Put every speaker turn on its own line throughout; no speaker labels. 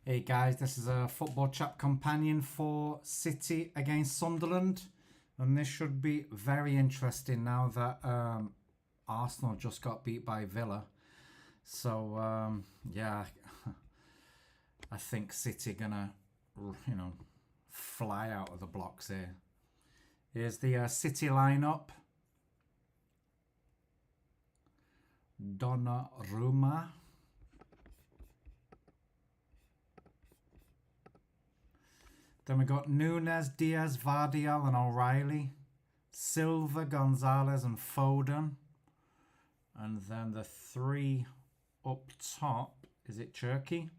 Hey guys, this is a football chat companion for City against Sunderland, and this should be very interesting now that Arsenal just got beat by Villa. So yeah, I think City gonna, fly out of the blocks here. Here's the City lineup: Donnarumma. Then we got Nunes, Diaz, Vardiel, and O'Reilly. Silva, Gonzalez, and Foden. And then the three up top. Is it Cherky?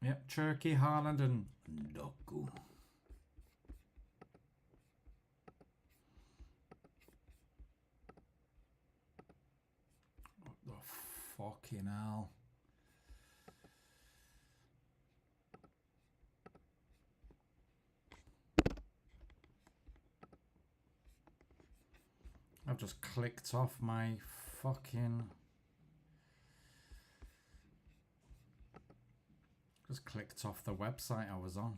Yep, Cherky, Haaland, and Doku. What the fucking hell? I've just clicked off my fucking... Just clicked off the website I was on.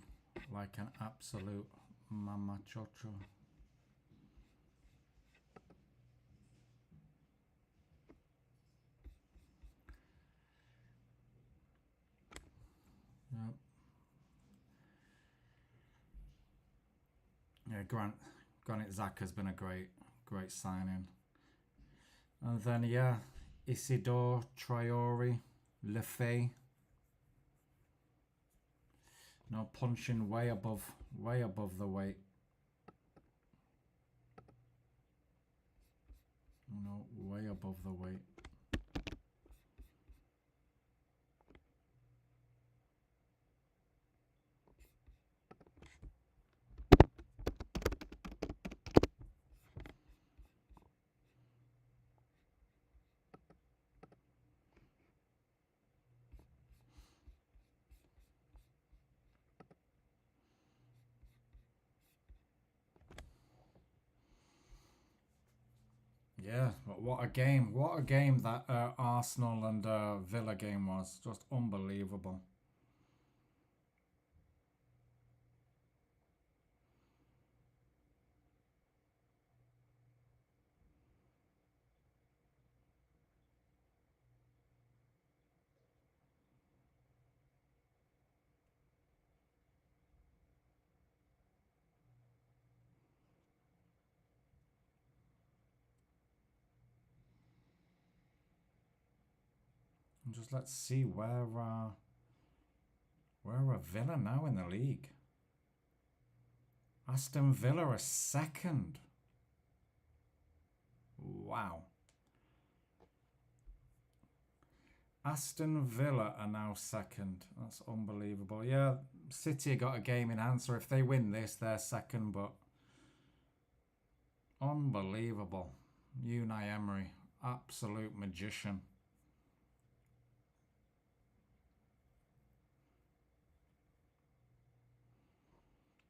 Like an absolute mamachocho. Yep. Yeah, Granit Xhaka's been a great signing. And then yeah, Isidore, Traore, Lefay. No, punching way above the weight. No, way above the weight. Yeah, but what a game! What a game that Arsenal and Villa game was. Just unbelievable. And just let's see where are Villa now in the league. Aston Villa are second. Wow. Aston Villa are now second. That's unbelievable. Yeah, City got a game in hand, so if they win this, they're second, but unbelievable. Unai Emery, absolute magician.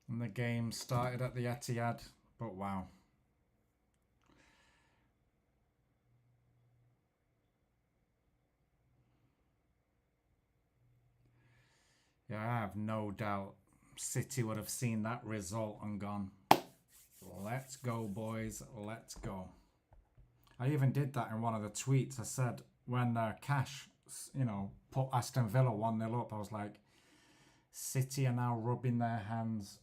And the game started at the Etihad, but wow. Yeah, I have no doubt City would have seen that result and gone, let's go, boys, let's go. I even did that in one of the tweets. I said when Cash, put Aston Villa 1-0 up, I was like, City are now rubbing their hands.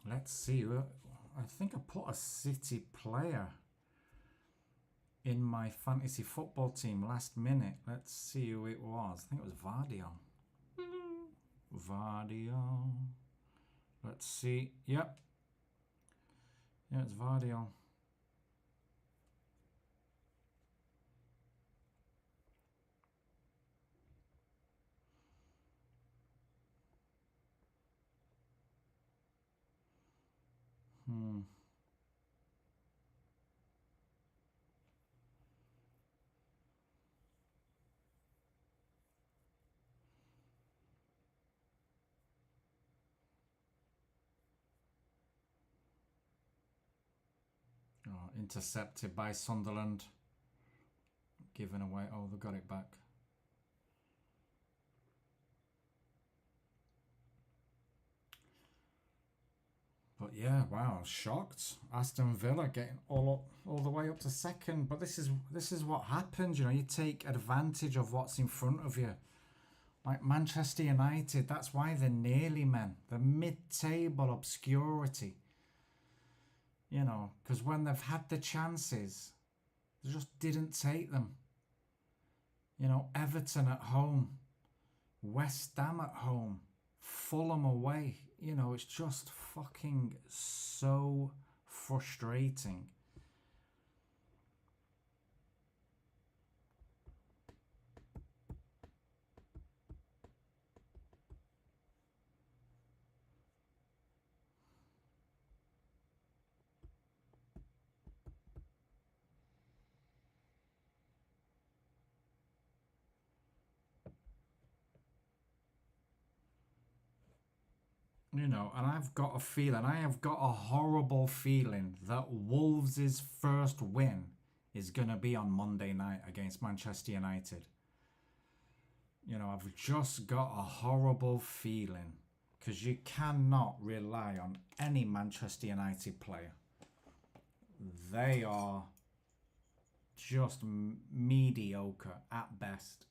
Let's see. I think I put a City player in my fantasy football team last minute. Let's see who it was. I think it was Vardiel. Vardiel. Let's see. Yep. Yeah, it's Vardiel. Oh, intercepted by Sunderland. Given away. Oh, they got it back. But yeah, wow, I was shocked. Aston Villa getting all the way up to second. But this is what happens, you know. You take advantage of what's in front of you. Like Manchester United, that's why they're nearly men. They're mid-table obscurity. You know, because when they've had the chances, they just didn't take them. You know, Everton at home, West Ham at home, Fulham away. You know, it's just fucking so frustrating. You know, and I've got a feeling, I have got a horrible feeling that Wolves' first win is going to be on Monday night against Manchester United. You know, I've just got a horrible feeling because you cannot rely on any Manchester United player. They are just mediocre at best.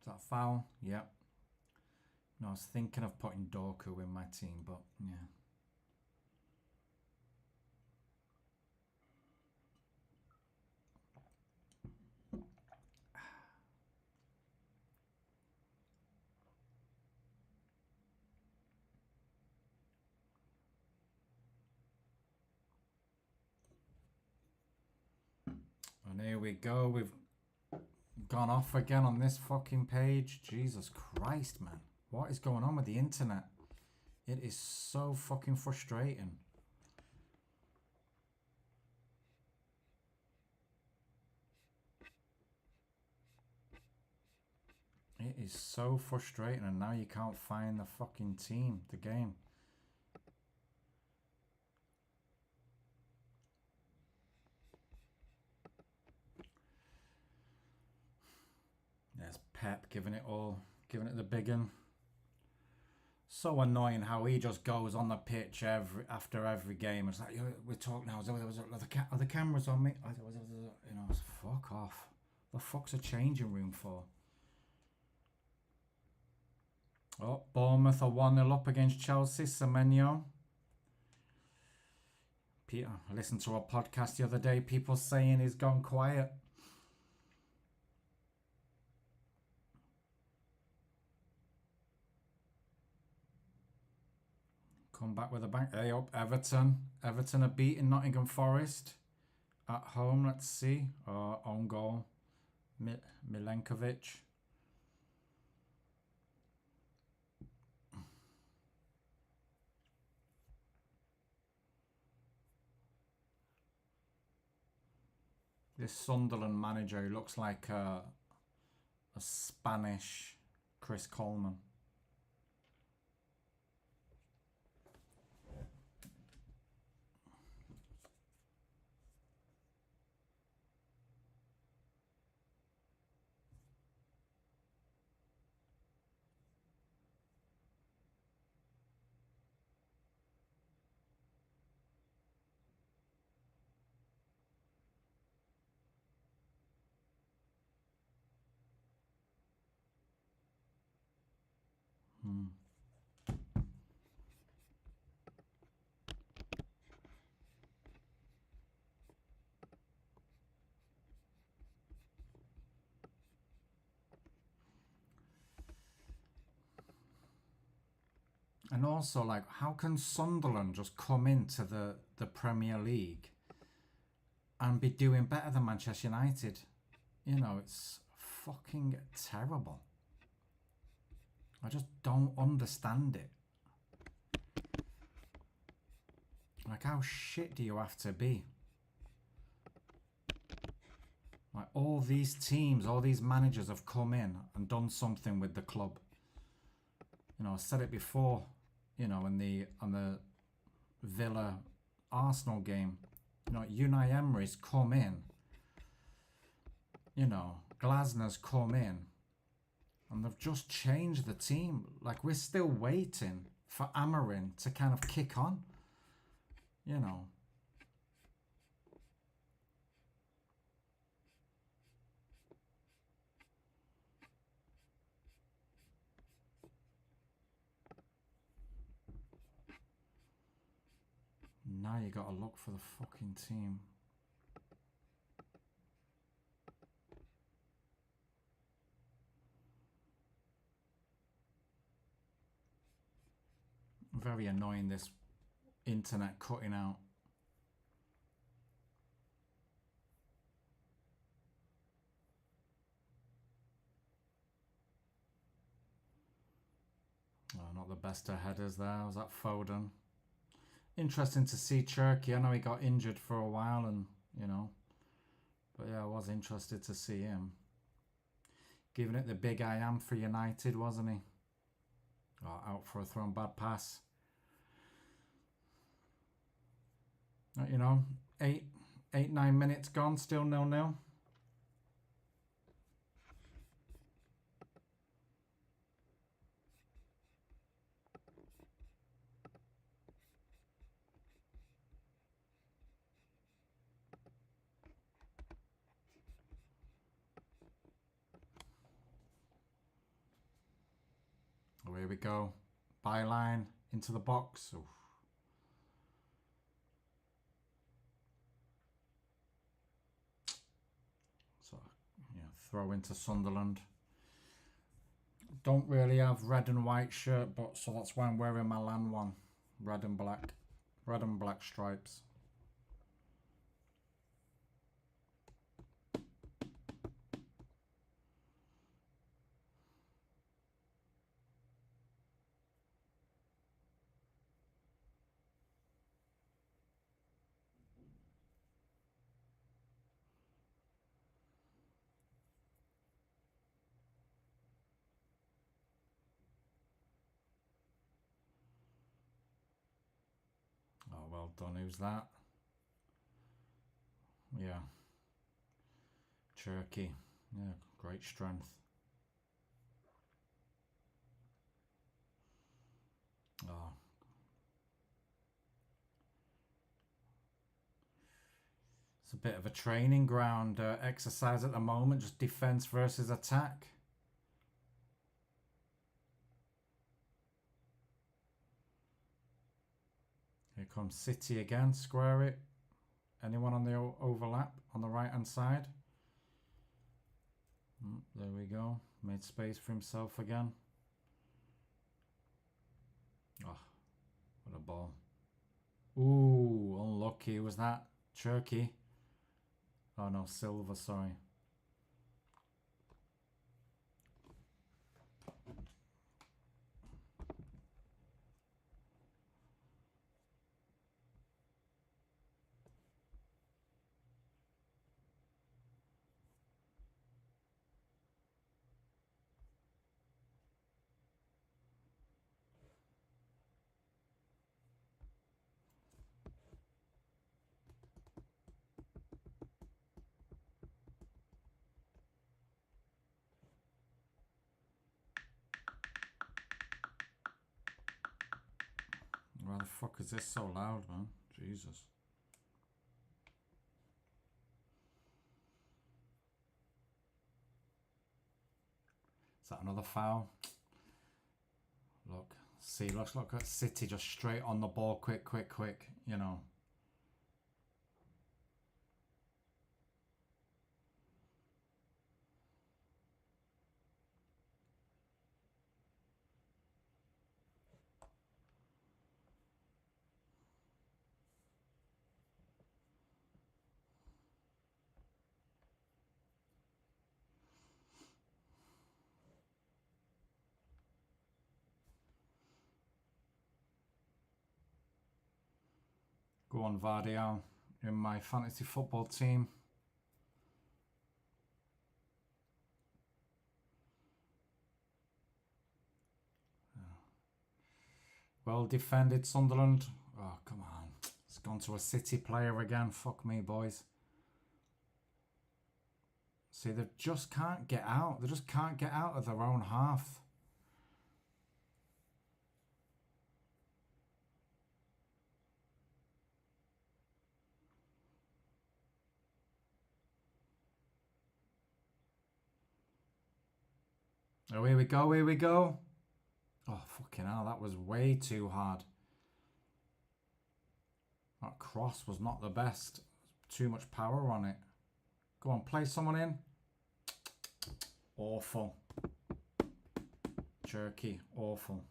Is that foul? Yep. No, I was thinking of putting Dorku in my team, but yeah. And here we go. We've gone off again on this fucking page. Jesus Christ, man. What is going on with the internet? It is so fucking frustrating. It is so frustrating, and now you can't find the fucking team, the game. There's Pep giving it the big one. So annoying how he just goes on the pitch after every game. It's like, we're talking now. Are the cameras on me? You know, fuck off. The fuck's a changing room for? Oh, Bournemouth are 1-0 up against Chelsea. Semenyo. Peter, I listened to a podcast the other day. People saying he's gone quiet. Come back with a bang. Hey up, Everton. Everton are beating Nottingham Forest at home. Let's see. Own goal. Milenkovic. This Sunderland manager, he looks like a Spanish Chris Coleman. And also, like, how can Sunderland just come into the Premier League and be doing better than Manchester United? You know, it's fucking terrible. I just don't understand it. Like, how shit do you have to be? Like, all these teams, all these managers have come in and done something with the club. You know, I said it before, you know, on the Villa Arsenal game. You know, Unai Emery's come in. You know, Glasner's come in. And they've just changed the team. Like, we're still waiting for Amarin to kind of kick on. You know. Now you got to look for the fucking team. Very annoying, this internet cutting out. Oh, not the best of headers there. Was that Foden? Interesting to see Cherky. I know he got injured for a while, and you know, but yeah, I was interested to see him giving it the big I am for United, wasn't he? Oh, out for a thrown bad pass. You know, 9 minutes gone, still 0-0. Oh, here we go. Byline into the box. Oof. So, yeah, throw into Sunderland. Don't really have red and white shirt, but so that's why I'm wearing my LAN one. Red and black. Red and black stripes. Oh, well done. Who's that? Yeah. Cherky. Yeah, great strength. Oh. It's a bit of a training ground exercise at the moment, just defense versus attack. Here comes City again, square it. Anyone on the overlap on the right hand side? There we go. Made space for himself again. Oh, what a ball. Ooh, unlucky. Was that Cherky? Oh no, Silva, sorry. Why the fuck is this so loud, man? Jesus. Is that another foul? Look, see, look at City just straight on the ball, quick, you know. Go on, Vardial, in my fantasy football team. Well defended, Sunderland. Oh, come on. It's gone to a City player again. Fuck me, boys. See, they just can't get out. They just can't get out of their own half. Oh, here we go, here we go. Oh, fucking hell, that was way too hard. That cross was not the best. Too much power on it. Go on, play someone in. Awful. Jerky, awful.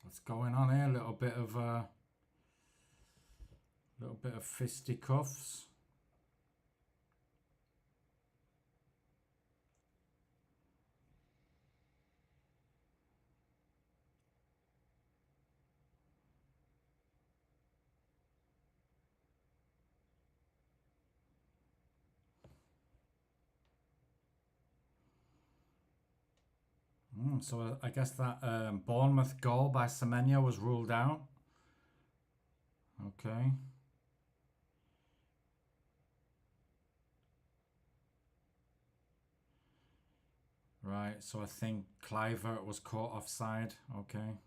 What's going on here? A little bit of fisticuffs. So I guess that Bournemouth goal by Semenyo was ruled out. Okay. Right, so I think Clivert was caught offside. Okay.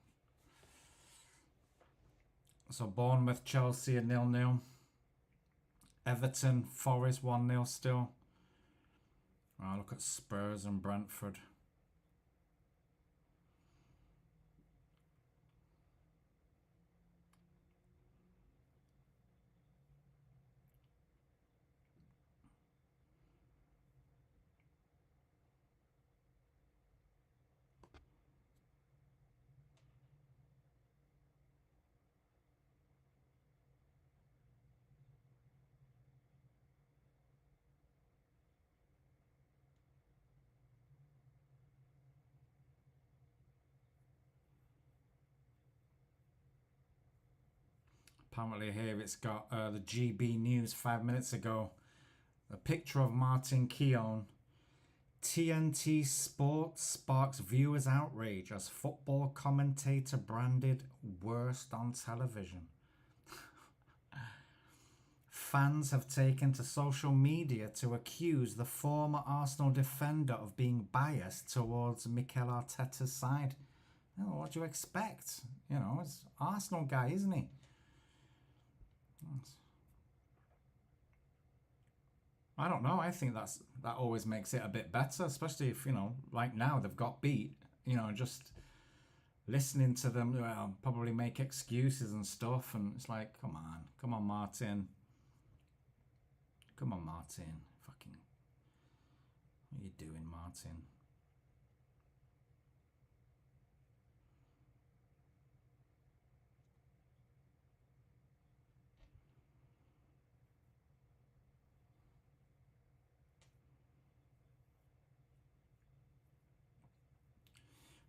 So Bournemouth, Chelsea are 0-0. Everton, Forest 1-0 still. Oh, look at Spurs and Brentford. Apparently here it's got the GB News 5 minutes ago. A picture of Martin Keown. TNT Sports sparks viewers' outrage as football commentator branded worst on television. Fans have taken to social media to accuse the former Arsenal defender of being biased towards Mikel Arteta's side. You know, what do you expect? You know, it's Arsenal guy, isn't he? I don't know. I think that always makes it a bit better, especially if, you know, like now they've got beat. You know, just listening to them, well, probably make excuses and stuff, and it's like, come on, Martin, come on, Martin, fucking, what are you doing, Martin?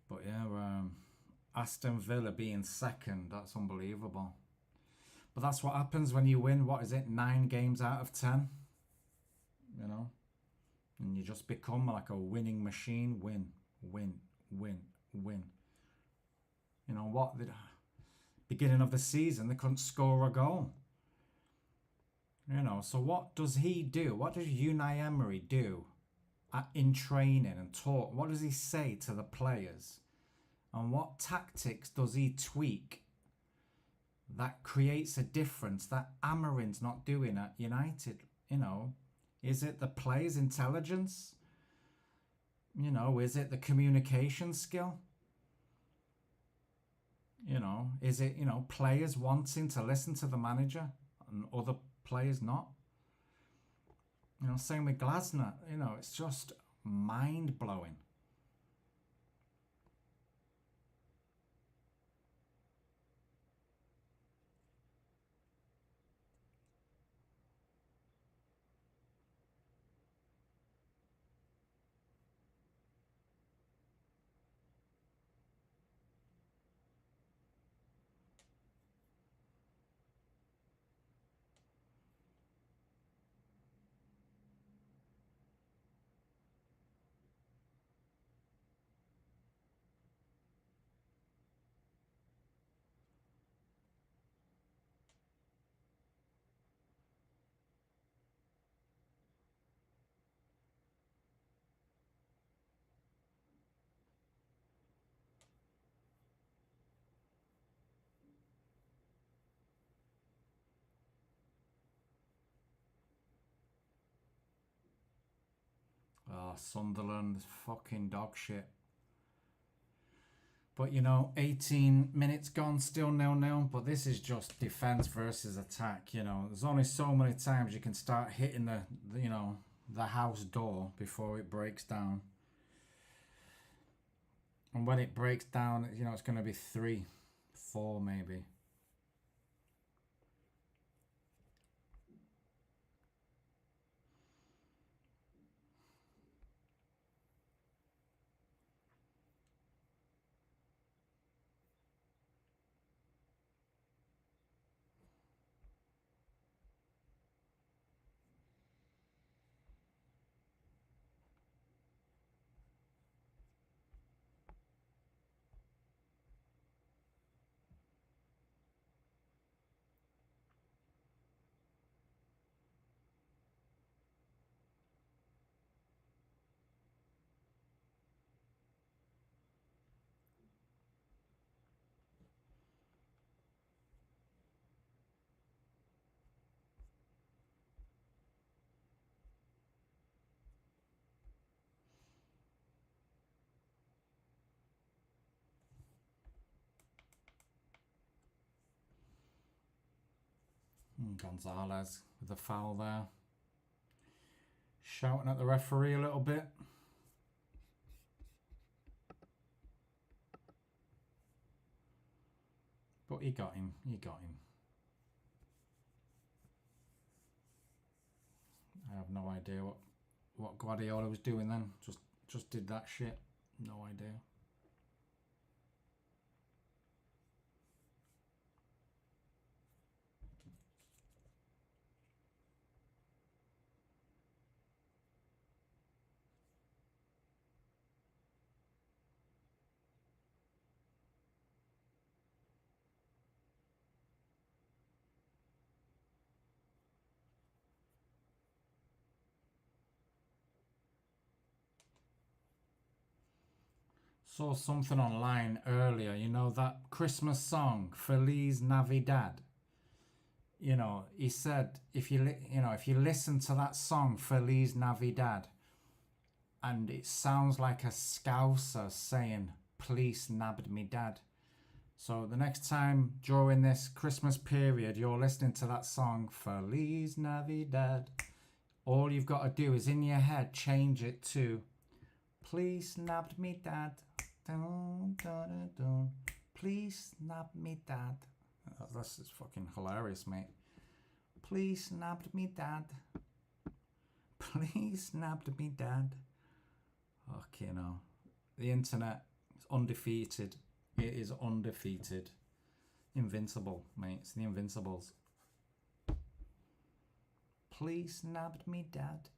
But yeah, Aston Villa being second, that's unbelievable. But that's what happens when you win, what is it, 9 games out of 10? You know? And you just become like a winning machine. Win, win, win, win. You know what? The beginning of the season, they couldn't score a goal. You know, so what does he do? What does Unai Emery do in training and talk? What does he say to the players? And what tactics does he tweak that creates a difference that Amarin's not doing at United? You know, is it the players' intelligence? You know, is it the communication skill? You know, is it, players wanting to listen to the manager and other players not? You know, same with Glasner. You know, it's just mind blowing. Oh, Sunderland, fucking dog shit. But 18 minutes gone, still 0-0. But this is just defense versus attack. There's only so many times you can start hitting the house door before it breaks down. And when it breaks down, it's going to be 3-4 maybe. Gonzalez with the foul there. Shouting at the referee a little bit. But he got him. I have no idea what Guardiola was doing then. Just did that shit. No idea. Saw something online earlier, that Christmas song, Feliz Navidad. He said if you listen to that song, Feliz Navidad, and it sounds like a Scouser saying, "Police nabbed me dad." So the next time during this Christmas period you're listening to that song, Feliz Navidad, all you've got to do is in your head change it to, "Please nabbed me dad. Dun, dun, dun, dun. Please nab me dad." This is fucking hilarious, mate. Please nabbed me dad. Please nabbed me dad. Okay, no. The internet is undefeated. It is undefeated. Invincible, mate. It's the Invincibles. Please nabbed me dad.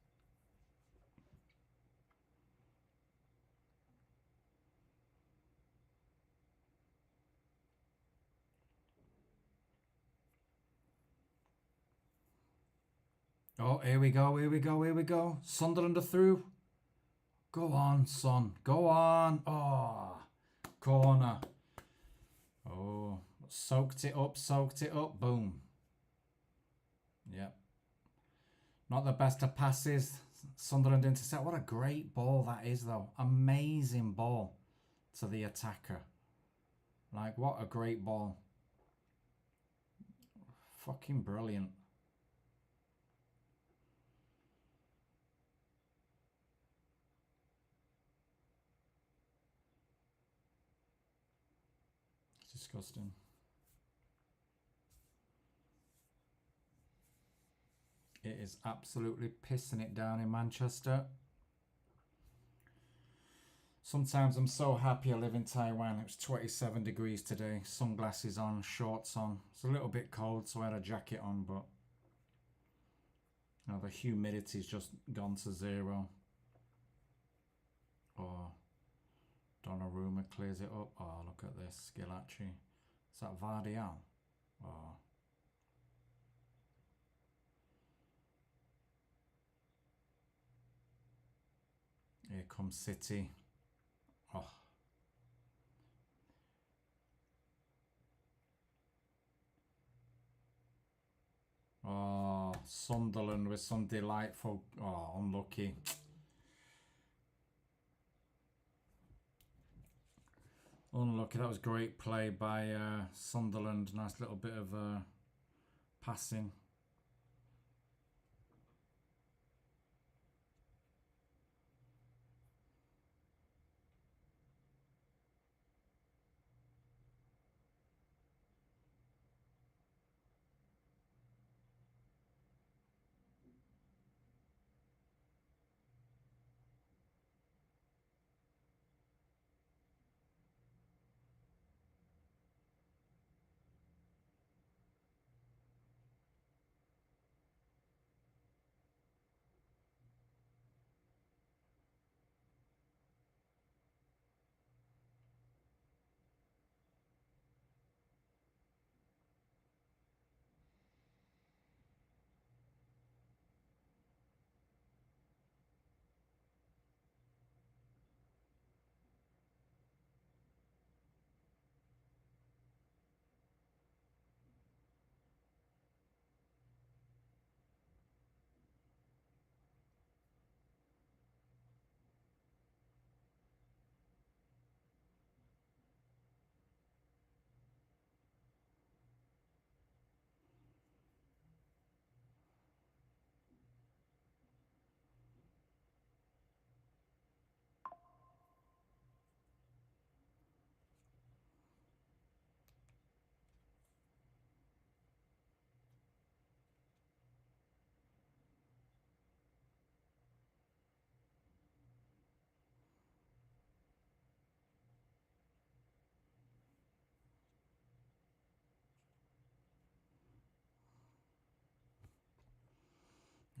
Oh, here we go, here we go, here we go. Sunderland are through. Go on, son. Go on. Oh, corner. Oh, soaked it up, soaked it up. Boom. Yep. Not the best of passes. Sunderland intercept. What a great ball that is, though. Amazing ball to the attacker. Like, what a great ball. Fucking brilliant. It's disgusting. It is absolutely pissing it down in Manchester. Sometimes I'm so happy I live in Taiwan. It was 27 degrees today. Sunglasses on, shorts on. It's a little bit cold, so I had a jacket on, but you know, the humidity's just gone to zero. Oh, Donnarumma clears it up. Oh, look at this. Skilacci. Is that Vardial? Oh. Here comes City. Oh. Oh, Sunderland with some delightful... Oh, unlucky. Unlucky. That was great play by Sunderland. Nice little bit of passing.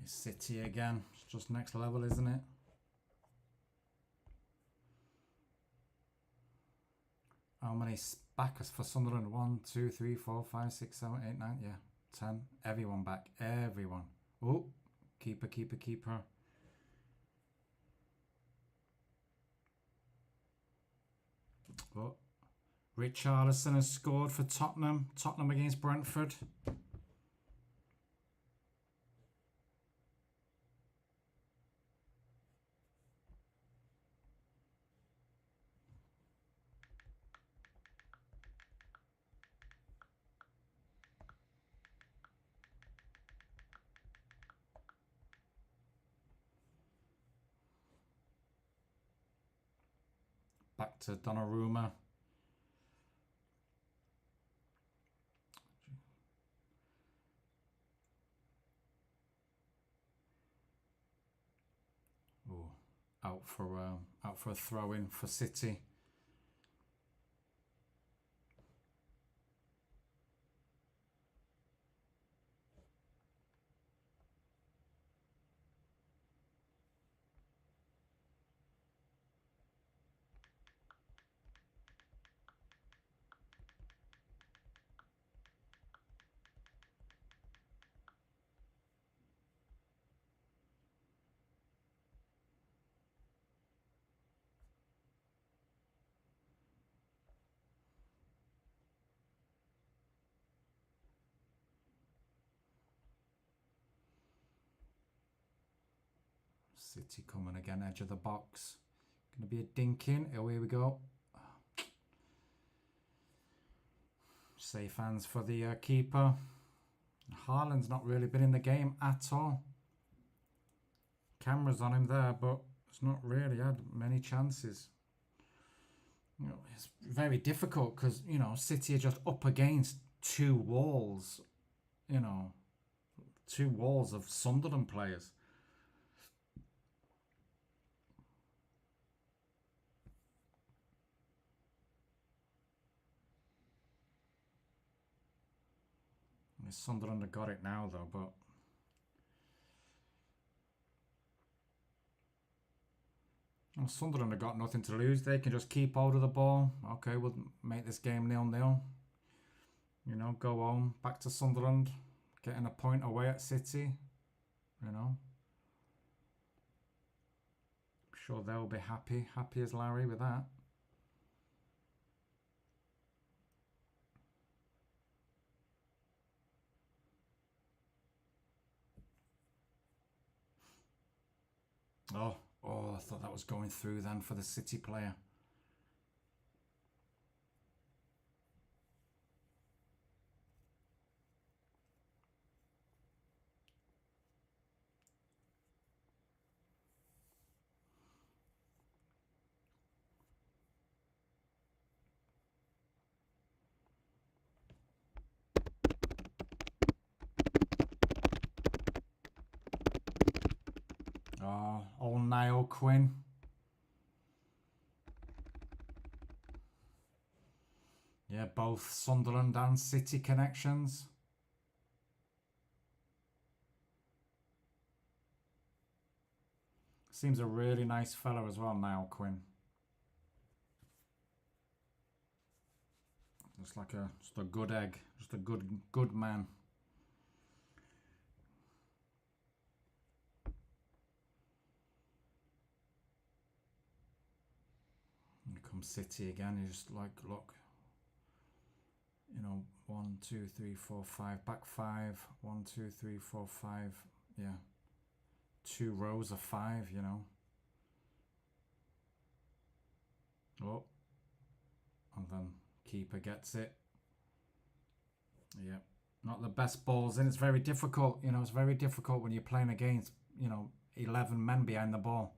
It's City again. It's just next level, isn't it? How many backers for Sunderland? 1, 2, 3, 4, 5, 6, 7, 8, 9. Yeah, 10. Everyone back. Everyone. Oh, keeper, keeper, keeper. Oh, Richarlison has scored for Tottenham. Tottenham against Brentford. Back to Donnarumma. Oh, out for a throw in for City. City coming again, edge of the box. Going to be a dinking. Oh, here we go. Safe hands for the keeper. Haaland's not really been in the game at all. Camera's on him there, but it's not really had many chances. You know, it's very difficult because, you know, City are just up against two walls, you know, two walls of Sunderland players. Sunderland have got it now, though, but well, Sunderland have got nothing to lose. They can just keep hold of the ball. Okay, we'll make this game 0-0. You know, go home, back to Sunderland, getting a point away at City. You know, I'm sure they'll be happy as Larry with that. Oh, I thought that was going through then for the City player. Oh, old Niall Quinn. Yeah, both Sunderland and City connections. Seems a really nice fella as well, Niall Quinn. Just like just a good egg, just a good man. Here comes City again. You just like, look, you know, 1, 2, 3, 4, 5, back 5, 1, 2, 3, 4, 5, yeah, 2 rows of 5, you know. Oh, and then keeper gets it. Yeah, not the best balls in. It's very difficult, you know, it's very difficult when you're playing against, you know, 11 men behind the ball.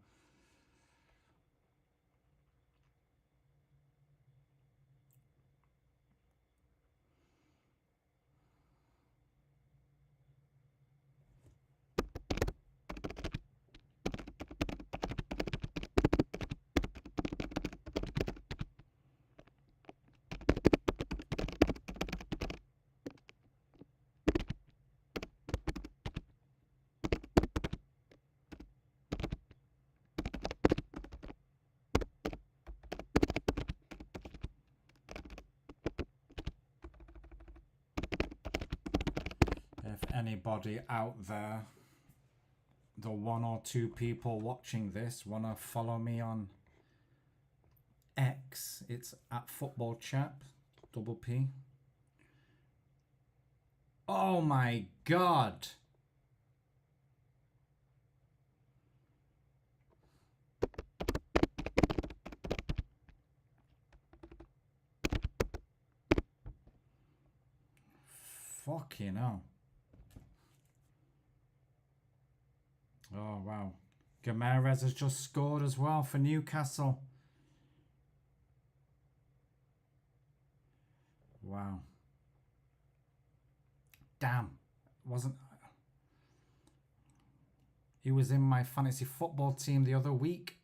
If anybody out there, the 1 or 2 people watching this, want to follow me on X, it's at Football Chapp, double P. Oh my God. Fucking hell. Oh, wow. Gamarez has just scored as well for Newcastle. Wow. Damn. Wasn't... He was in my fantasy football team the other week.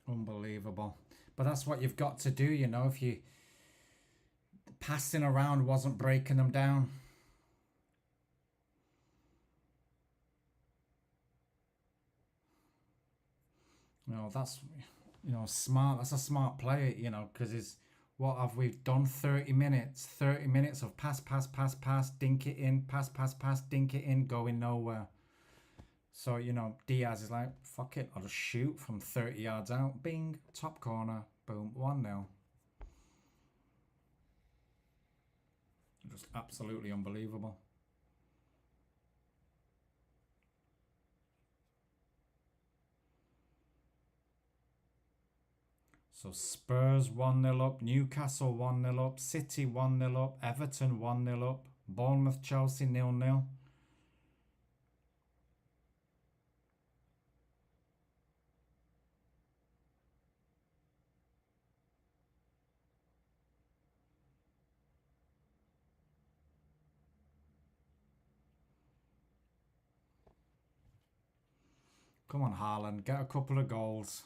Unbelievable. But that's what you've got to do, you know, if you passing around wasn't breaking them down. You know, that's, you know, smart. That's a smart play, you know, because it's, what have we done? 30 minutes. 30 minutes of pass, pass, pass, pass, dink it in, pass, pass, pass, dink it in, going nowhere. So, you know, Diaz is like, fuck it, I'll just shoot from 30 yards out. Bing, top corner, boom, 1-0. Just absolutely unbelievable. So Spurs 1-0 up, Newcastle 1-0 up, City 1-0 up, Everton 1-0 up, Bournemouth, Chelsea 0-0. Come on, Haaland, get a couple of goals.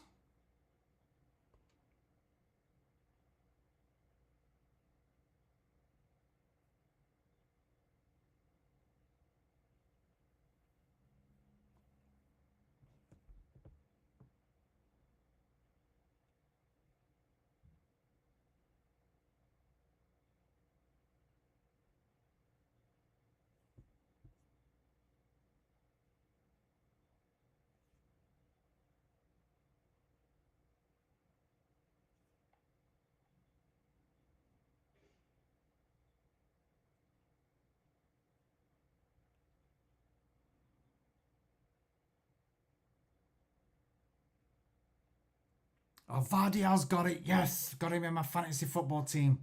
Oh, Vardial's got it. Yes, got him in my fantasy football team.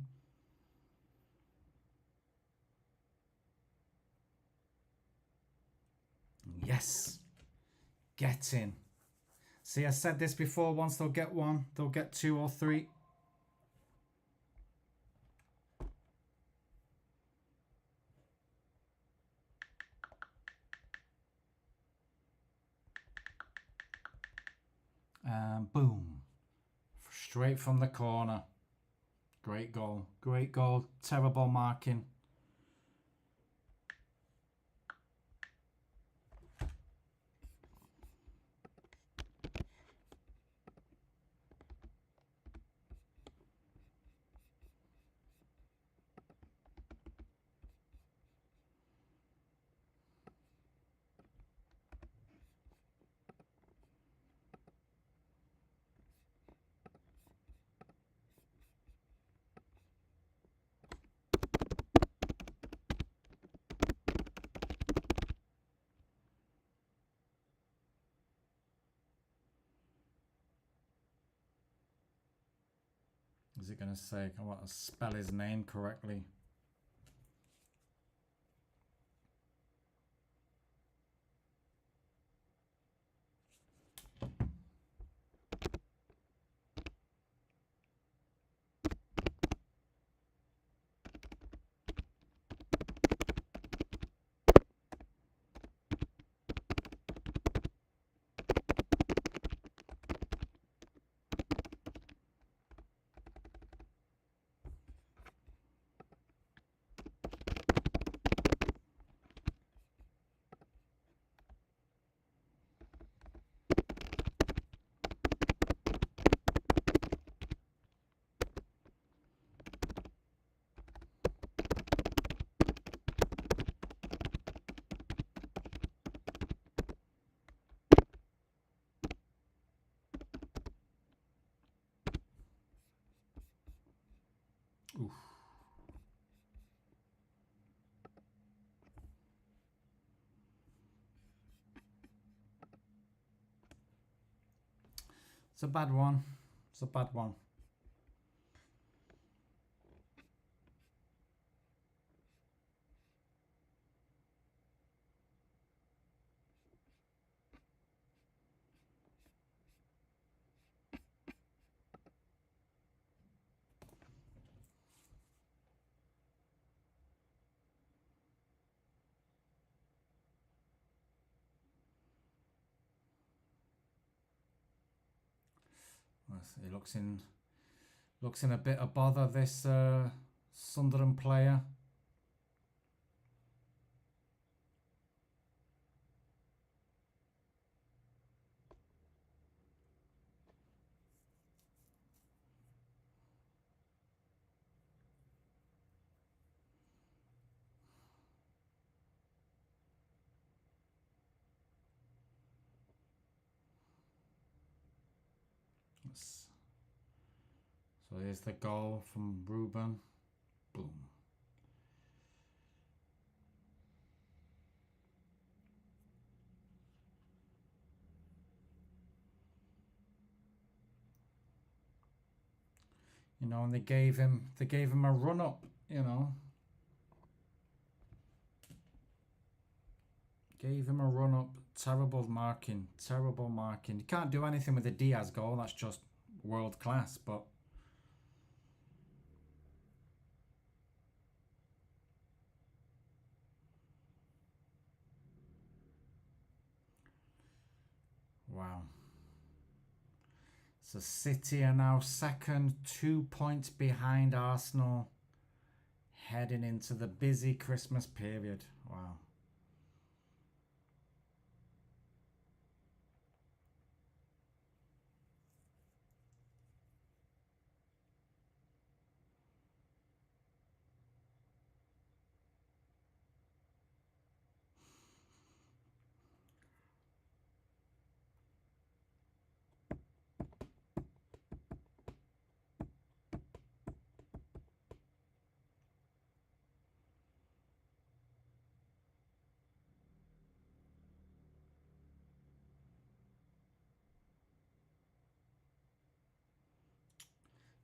Yes. Get in. See, I said this before. Once they'll get one, they'll get 2 or 3. And boom. Straight from the corner. Great goal. Great goal. Terrible marking. Is it going to say, I want to spell his name correctly? Oof. It's a bad one. It's a bad one. He looks in a bit of bother, this Sunderland player. So here's the goal from Ruben. Boom. You know, and they gave him a run up, you know. Gave him a run up. Terrible marking. Terrible marking. You can't do anything with the Diaz goal. That's just world class, but wow. So City are now second, 2 points behind Arsenal, heading into the busy Christmas period. Wow.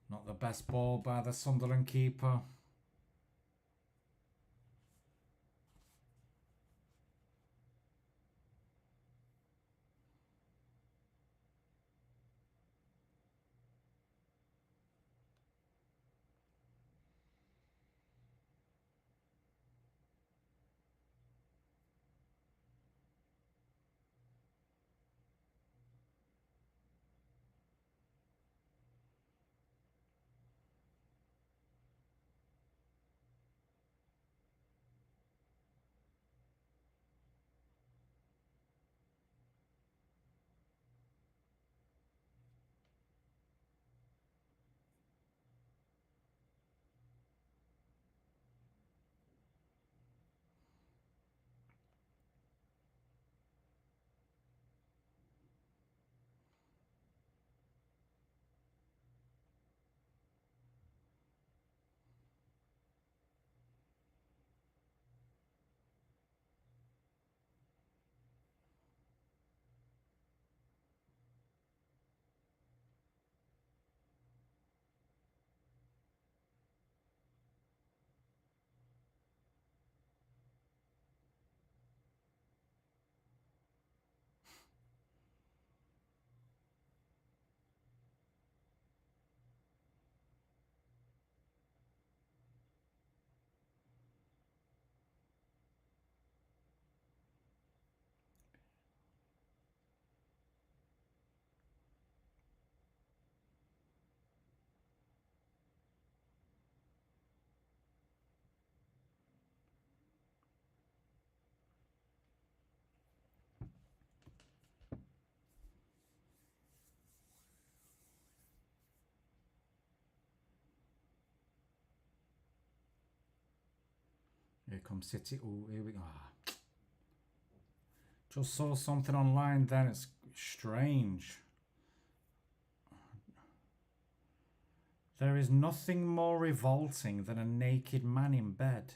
Not the best ball by the Sunderland keeper. Here comes City. Oh, here we go. Just saw something online then. It's strange. There is nothing more revolting than a naked man in bed,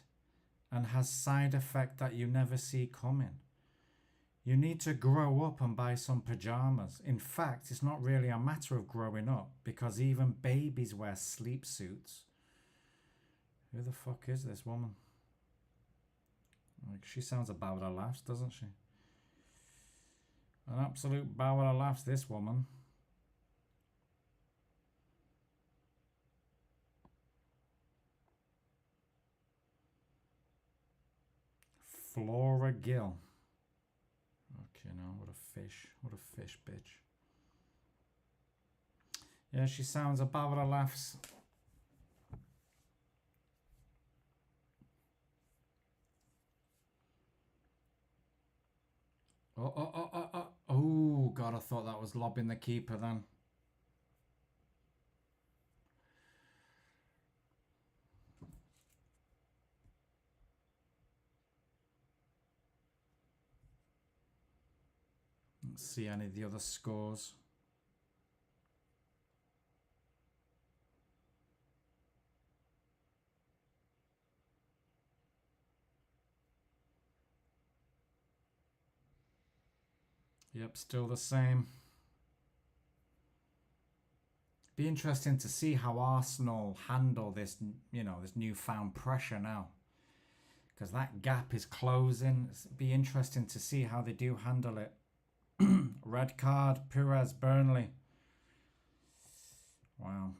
and has side effect that you never see coming. You need to grow up and buy some pajamas. In fact, it's not really a matter of growing up, because even babies wear sleep suits. Who the fuck is this woman? Like, she sounds a bower of laughs, doesn't she? An absolute bower of laughs, this woman. Flora Gill. Okay, now what a fish. What a fish, bitch. Yeah, she sounds a Barbara laughs. Oh, God, I thought that was lobbing the keeper then. Let's see any of the other scores. Yep, still the same. Be interesting to see how Arsenal handle this, this newfound pressure now. Because that gap is closing. It'd be interesting to see how they do handle it. Red card, Perez, Burnley. Wow.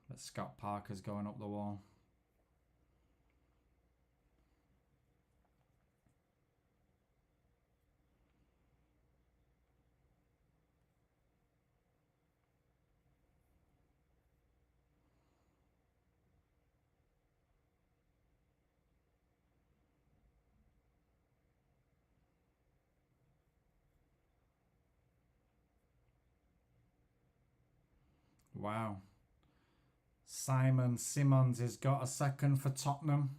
But Scott Parker's going up the wall. Wow. Simon Simmons has got a second for Tottenham.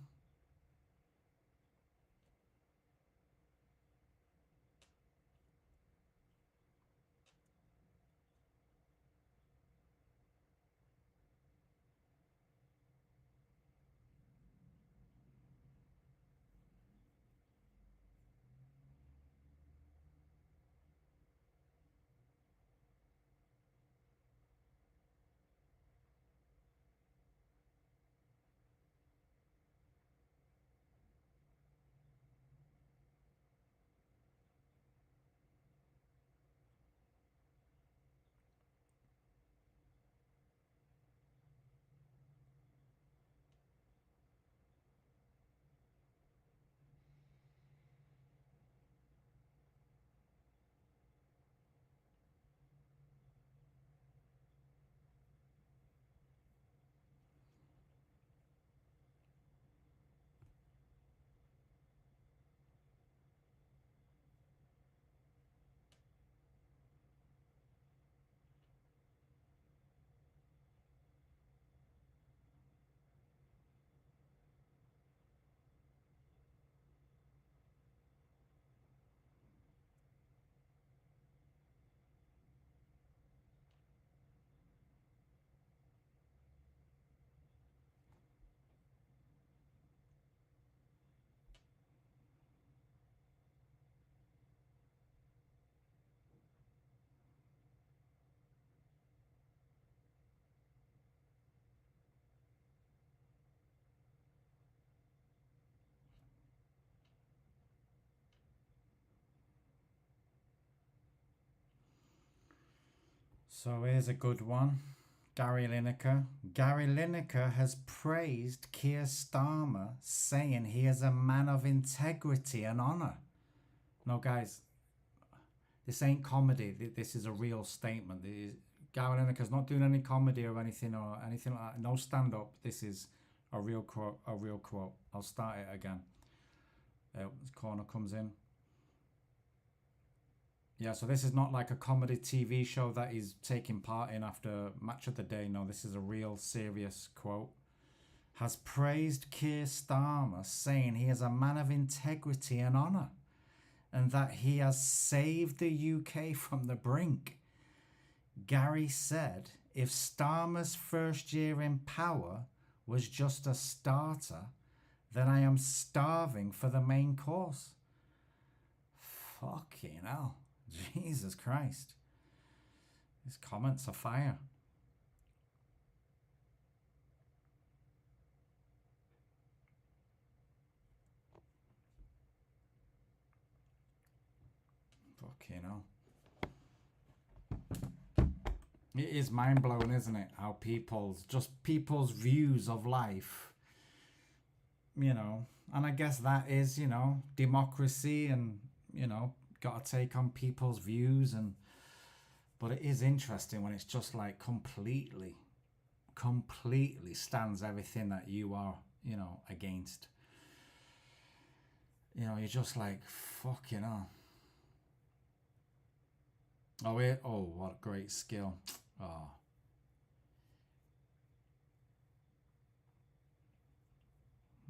So here's a good one. Gary Lineker. Gary Lineker has praised Keir Starmer, saying he is a man of integrity and honour. No, guys, this ain't comedy. This is a real statement. Gary Lineker's not doing any comedy or anything like that. No stand-up. This is a real quote. A real quote. I'll start it again. This corner comes in. Yeah, so this is not like a comedy TV show that he's taking part in after Match of the Day. No, this is a real serious quote. Has praised Keir Starmer, saying he is a man of integrity and honour, and that he has saved the UK from the brink. Gary said, if Starmer's first year in power was just a starter, then I am starving for the main course. Fucking hell. Jesus Christ. His comments are fire. Fucking hell. It is mind-blowing, isn't it? How people's views of life, and I guess that is, democracy and, got to take on people's views and But it is interesting when it's just like completely stands everything that you are, you know, against. You know, you're just like, fucking hell. Oh, what a great skill. Oh.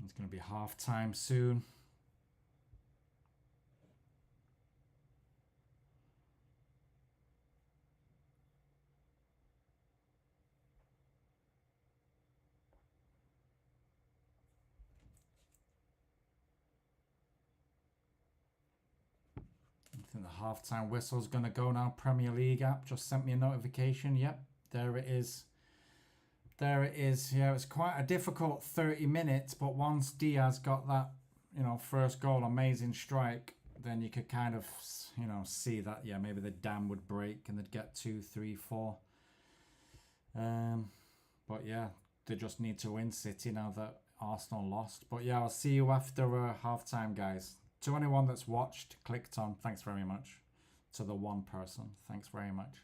It's going to be half time soon. I think the half-time whistle's going to go now. Premier League app just sent me a notification. Yep, there it is. There it is. Yeah, it was quite a difficult 30 minutes, but once Diaz got that, you know, first goal, amazing strike, then you could kind of, you know, see that, yeah, maybe the dam would break and they'd get 2, 3, 4. But yeah, they just need to win City now that Arsenal lost. But yeah, I'll see you after half-time, guys. To anyone that's watched, clicked on, thanks very much. To the one person, thanks very much.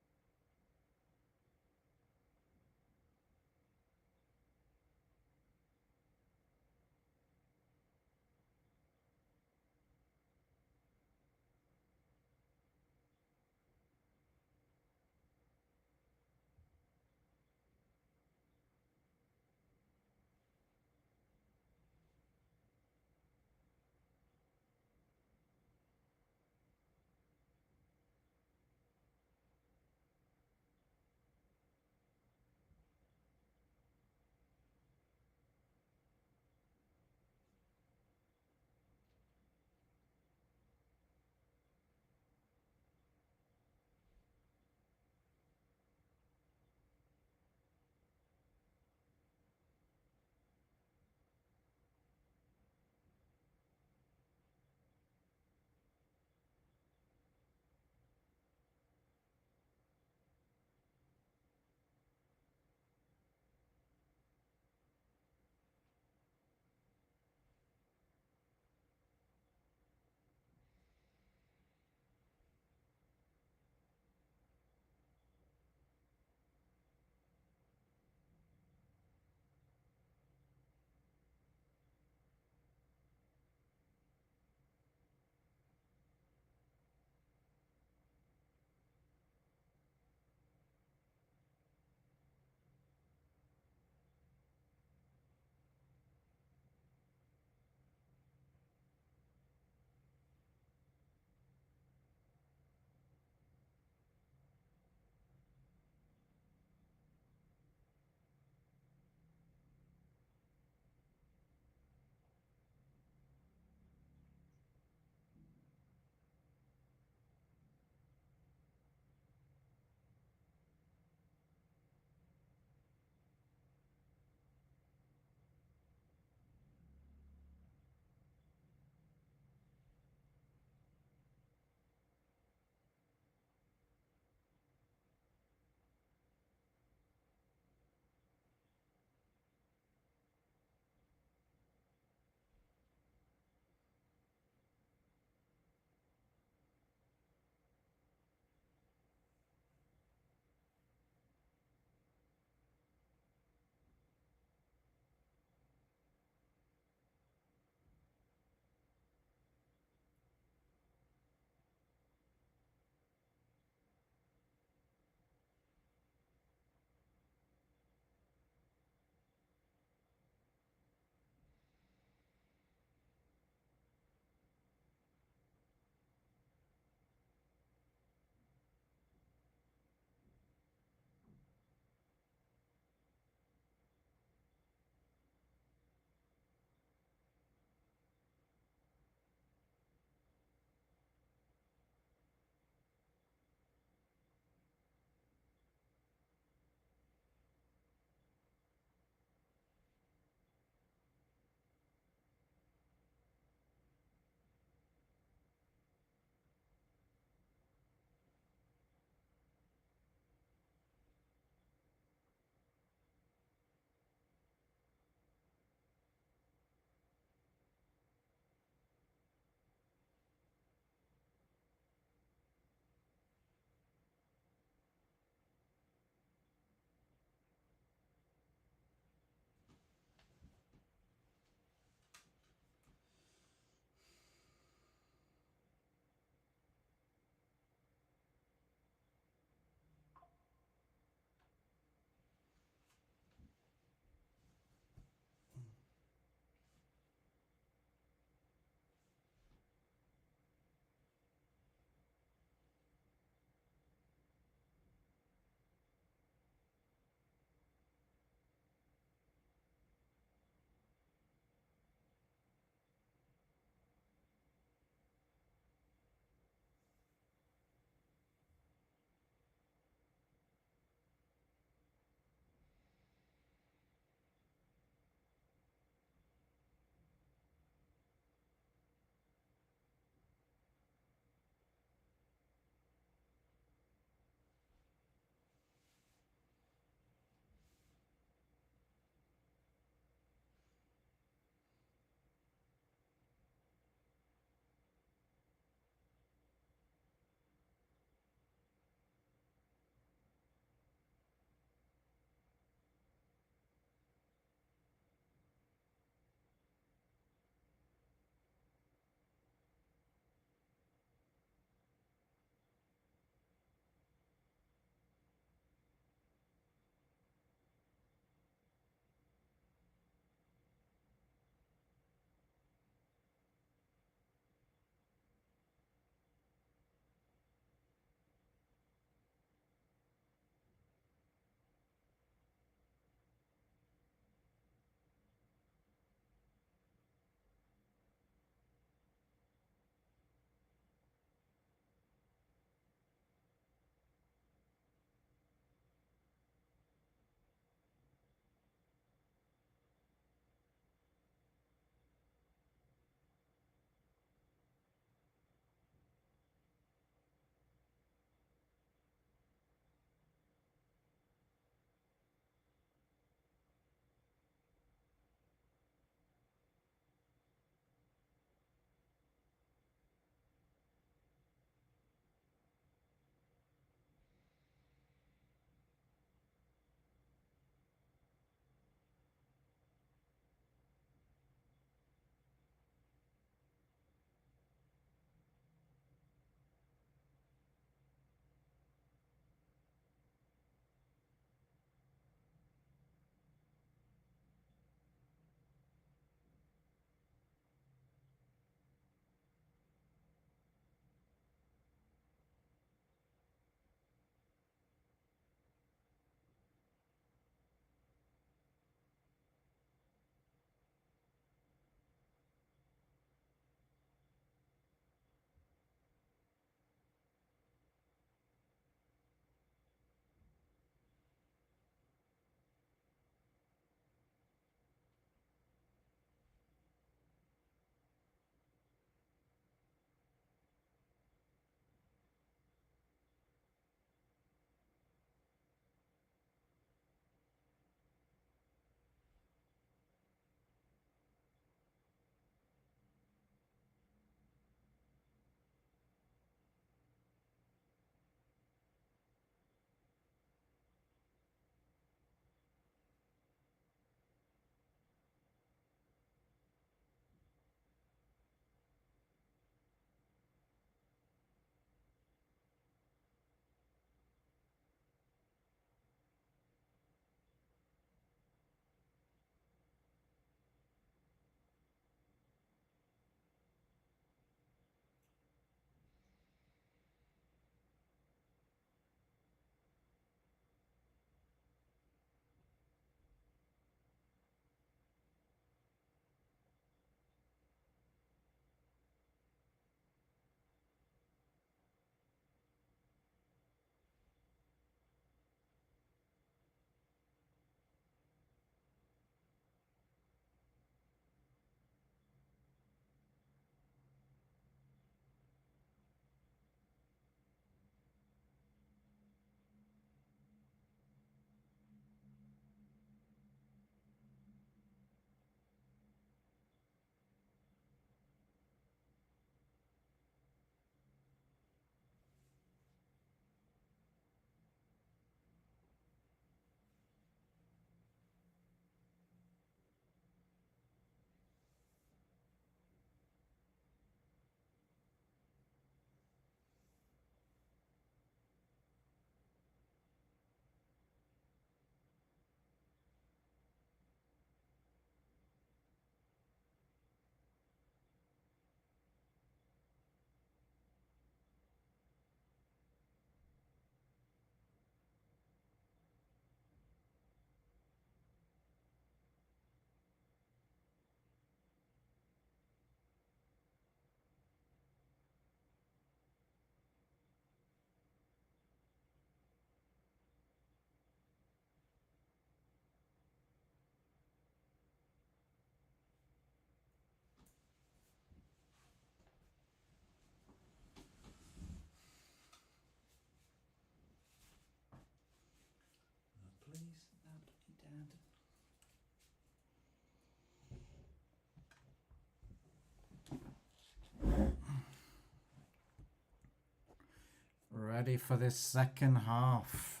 ready for this second half.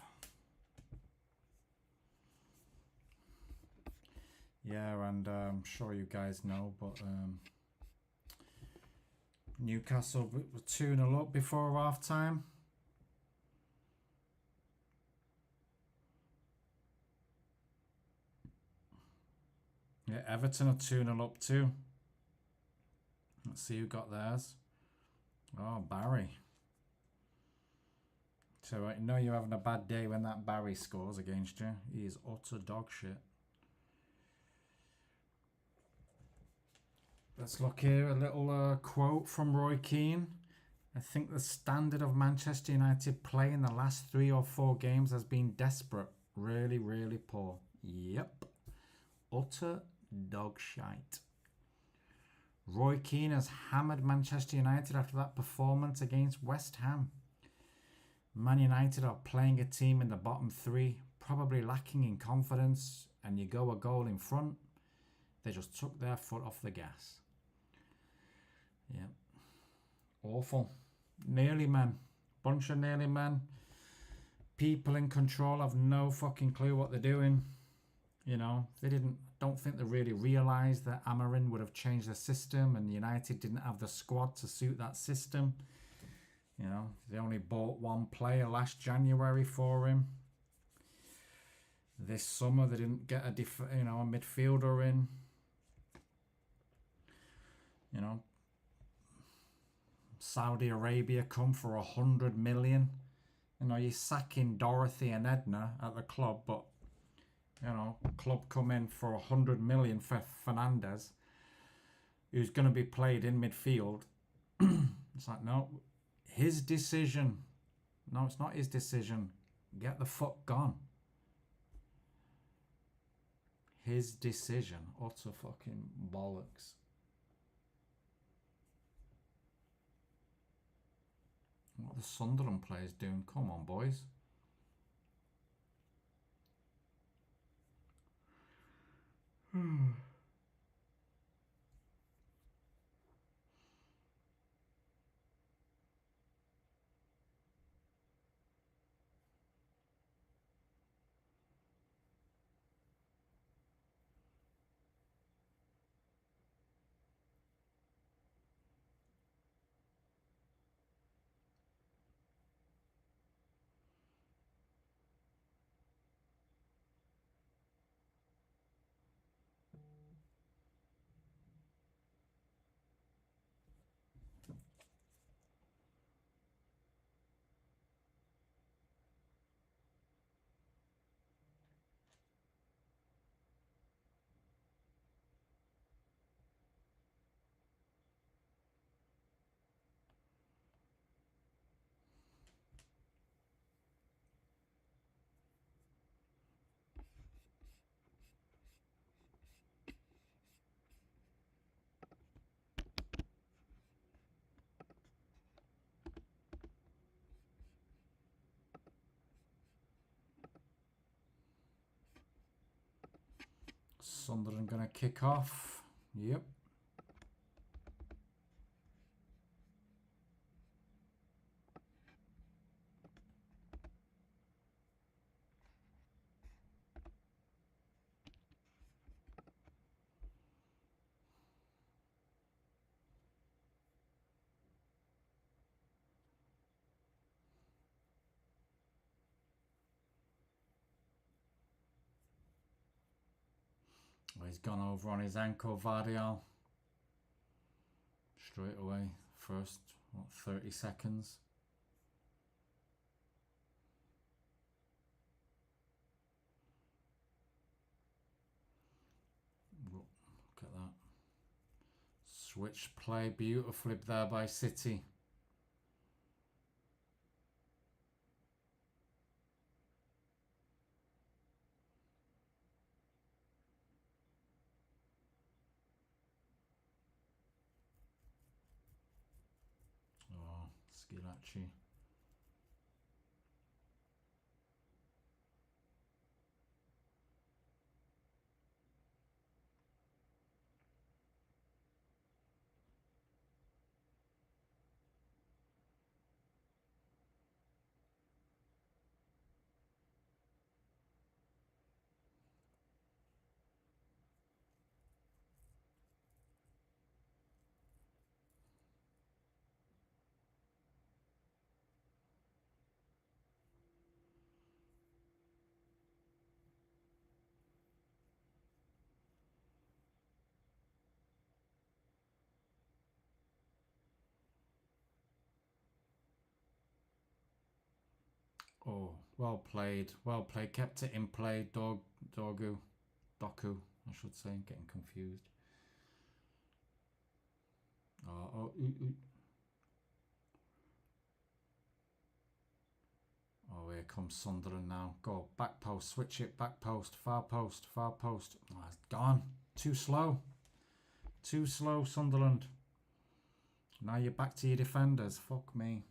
Yeah, and I'm sure you guys know, but Newcastle were 2-0 up before half time. Yeah, Everton are 2-0 up too. Let's see who got theirs. Oh, Barry. So I know you're having a bad day when that Barry scores against you. He is utter dog shit. Let's look here. A little quote from Roy Keane. I think the standard of Manchester United play in the last 3 or 4 games has been desperate. Really, really poor. Yep. Utter dog shite. Roy Keane has hammered Manchester United after that performance against West Ham. Man United are playing a team in the bottom 3, probably lacking in confidence, and you go a goal in front, they just took their foot off the gas. Yeah. Awful. Nearly men. Bunch of nearly men. People in control have no fucking clue what they're doing. You know, don't think they really realised that Amarin would have changed the system and United didn't have the squad to suit that system. You know, they only bought one player last January for him. This summer they didn't get a midfielder in. You know, Saudi Arabia come for 100 million. You know, you're sacking Dorothy and Edna at the club, but you know, club come in for 100 million for Fernandez, who's going to be played in midfield. It's like, no, his decision. No, it's not his decision. Get the fuck gone. His decision. Utter fucking bollocks. What are the Sunderland players doing? Come on, boys. Sunderland gonna kick off. Yep. Well, he's gone over on his ankle, Vardial. Straight away. First, 30 seconds. Look at that. Switch play beautifully there by City. Oh, Skilacci. Well played. Well played. Kept it in play. Doku, I should say. I'm getting confused. Oh, Oh, here comes Sunderland now. Go, back post, switch it, back post, far post, far post. Oh, it's gone. Too slow. Too slow, Sunderland. Now you're back to your defenders. Fuck me.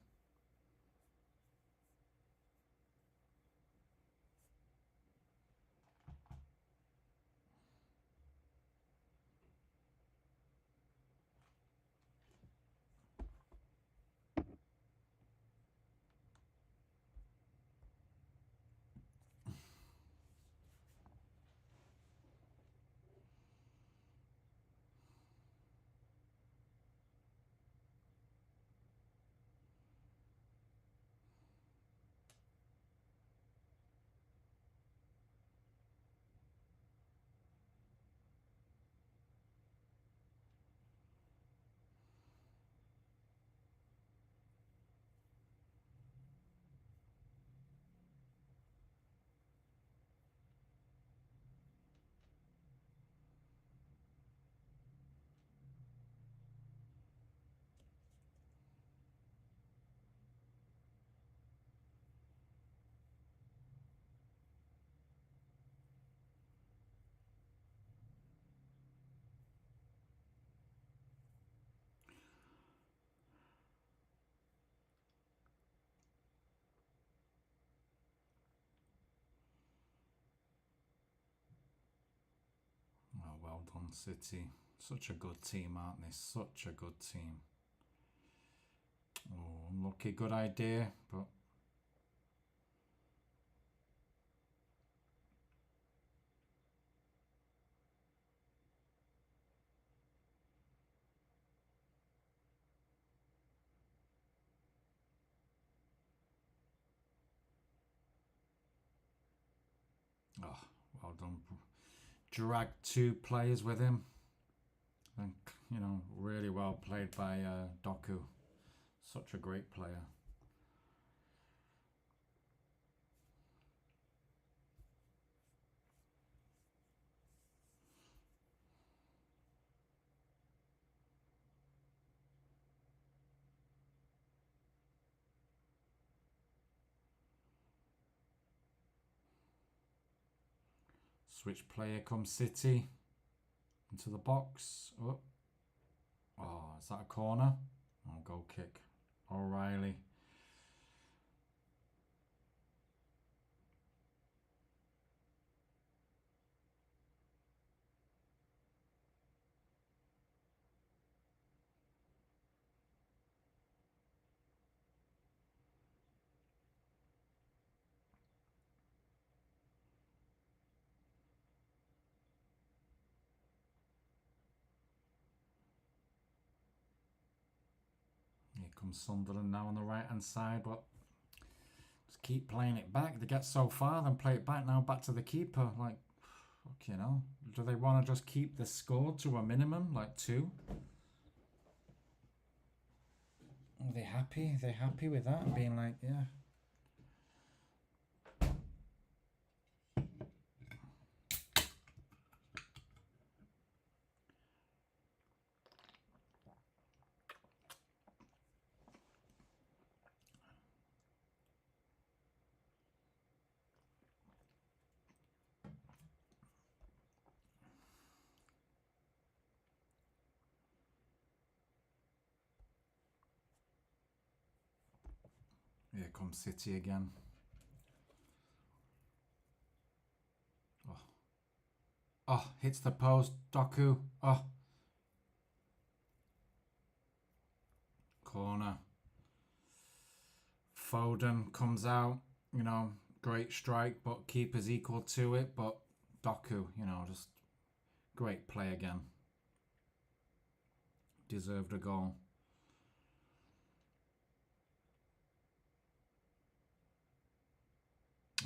Oh, well done, City. Such a good team, aren't they? Such a good team. Oh, unlucky. Good idea, but... Oh, well done. Dragged two players with him. And, you know, really well played by Doku. Such a great player. Switch player comes City. Into the box. Oh, is that a corner? Oh, goal kick. O'Reilly. Here comes Sunderland now on the right hand side, but just keep playing it back. They get so far, then play it back now, back to the keeper. Like, fuck, you know. Do they want to just keep the score to a minimum, like 2? Are they happy? Are they happy with that? And being like, yeah. Here comes City again. Oh, hits the post. Doku. Oh. Corner. Foden comes out. You know, great strike, but keeper's equal to it. But Doku, you know, just great play again. Deserved a goal.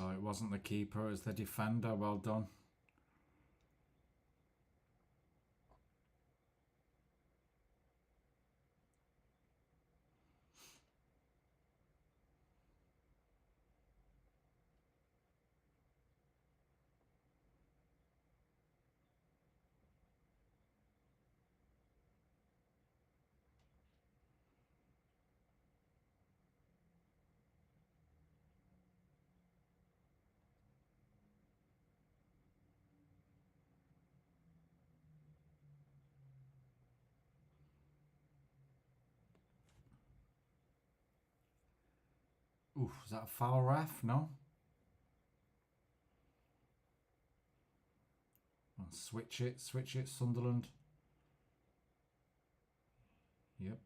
Oh, it wasn't the keeper, it was the defender. Well done. Oof, is that a foul, ref? No? Switch it, Sunderland. Yep.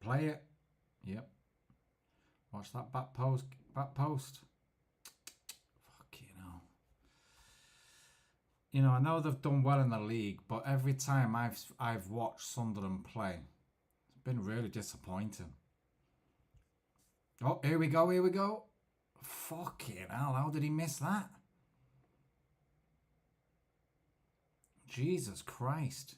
Play it. Yep. Watch that back post. Fucking hell. You know, I know they've done well in the league, but every time I've watched Sunderland play, it's been really disappointing. Oh, here we go. Fucking hell, how did he miss that? Jesus Christ.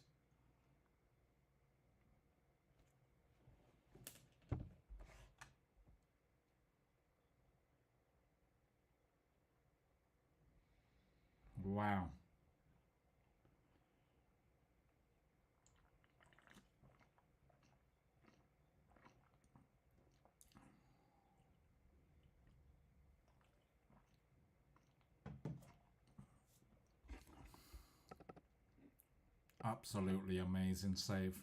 Wow. Absolutely amazing save.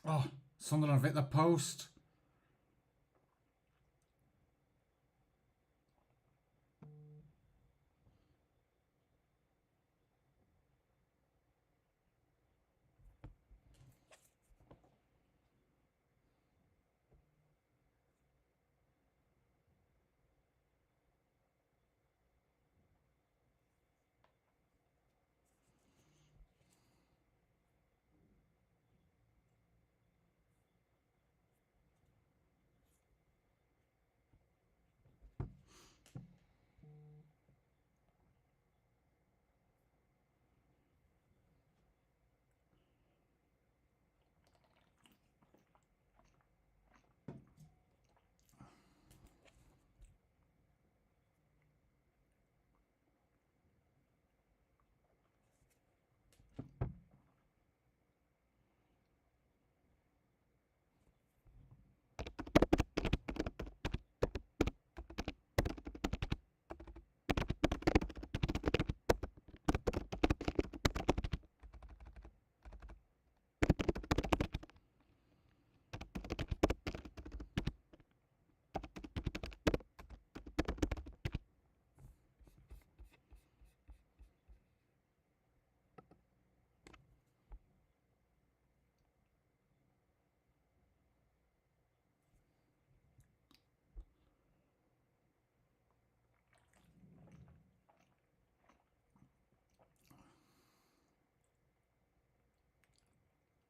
Oh, Sunderland have hit the post.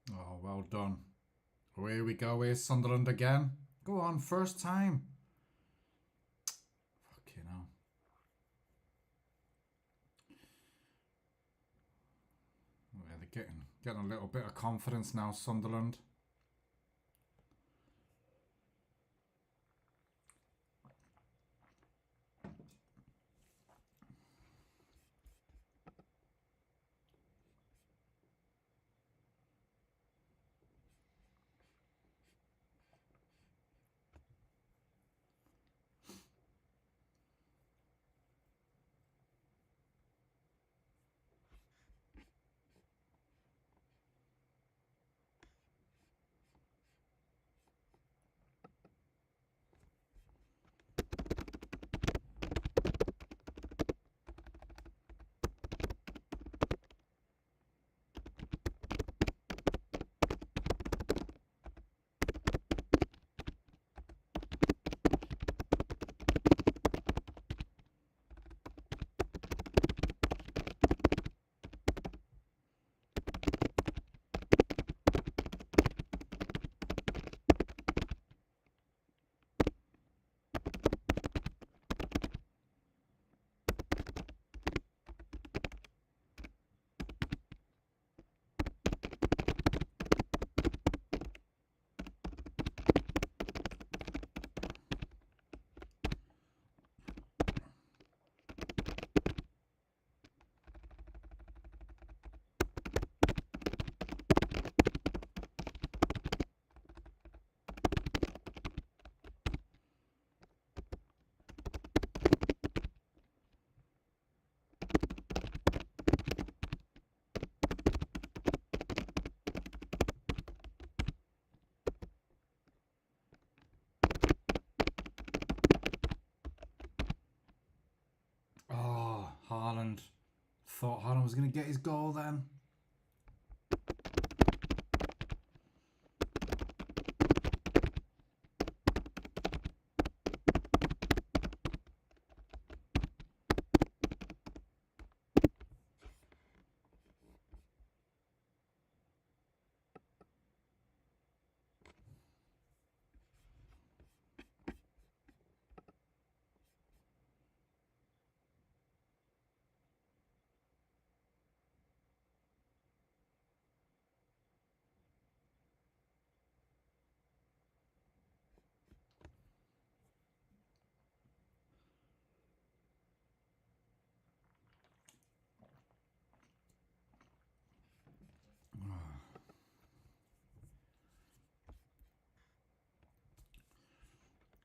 Oh, well done. Here we go. Here's Sunderland again. Go on, first time. Fucking hell. Yeah, they're getting a little bit of confidence now, Sunderland. Thought Haaland was going to get his goal then.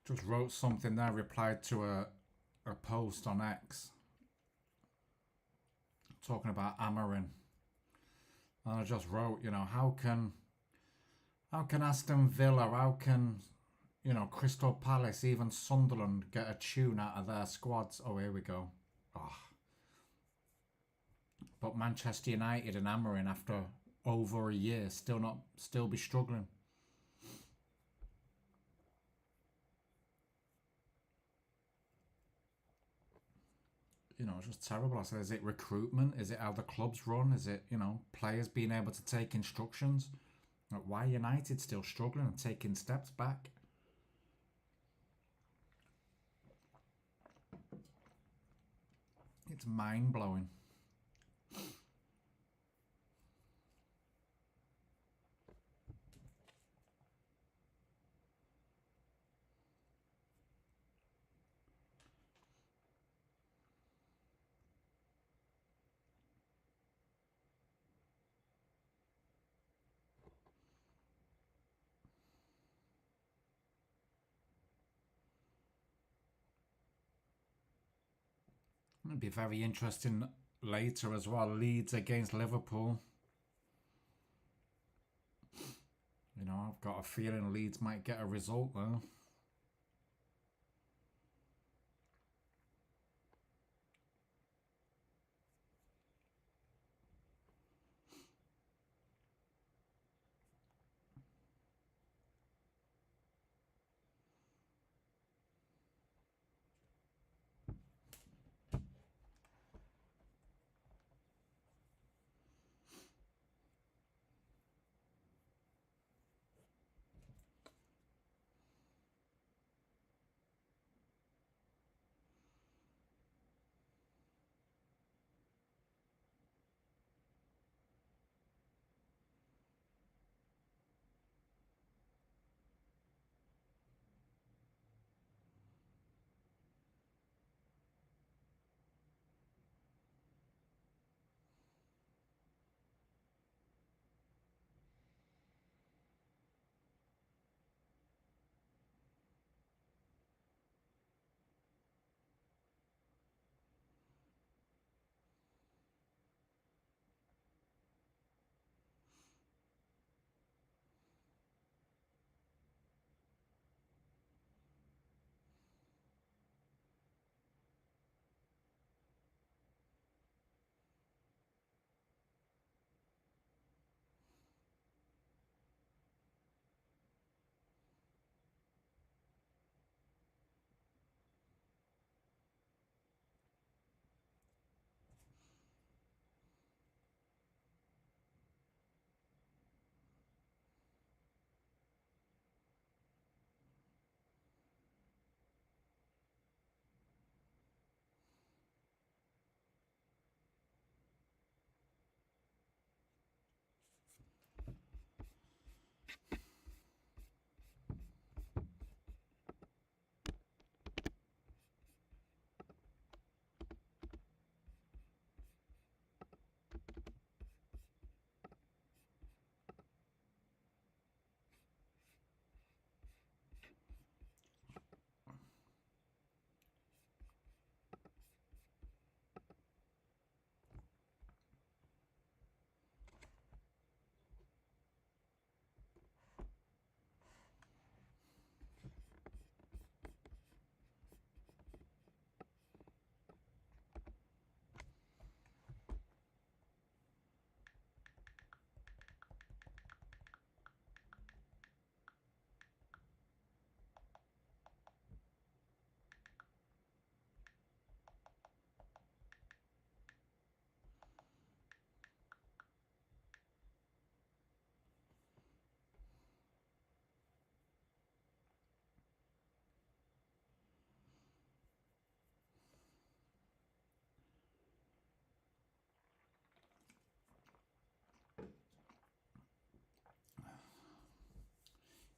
Just wrote something there, replied to a post on X talking about Amarin. And I just wrote, you know, how can Aston Villa, how can, you know, Crystal Palace, even Sunderland get a tune out of their squads? Oh, here we go. Oh. But Manchester United and Amarin, after over a year, still be struggling. You know, it's just terrible. I said, is it recruitment? Is it how the clubs run? Is it, you know, players being able to take instructions? Like, why United still struggling and taking steps back? It's mind-blowing. It'll be very interesting later as well. Leeds against Liverpool. You know, I've got a feeling Leeds might get a result though.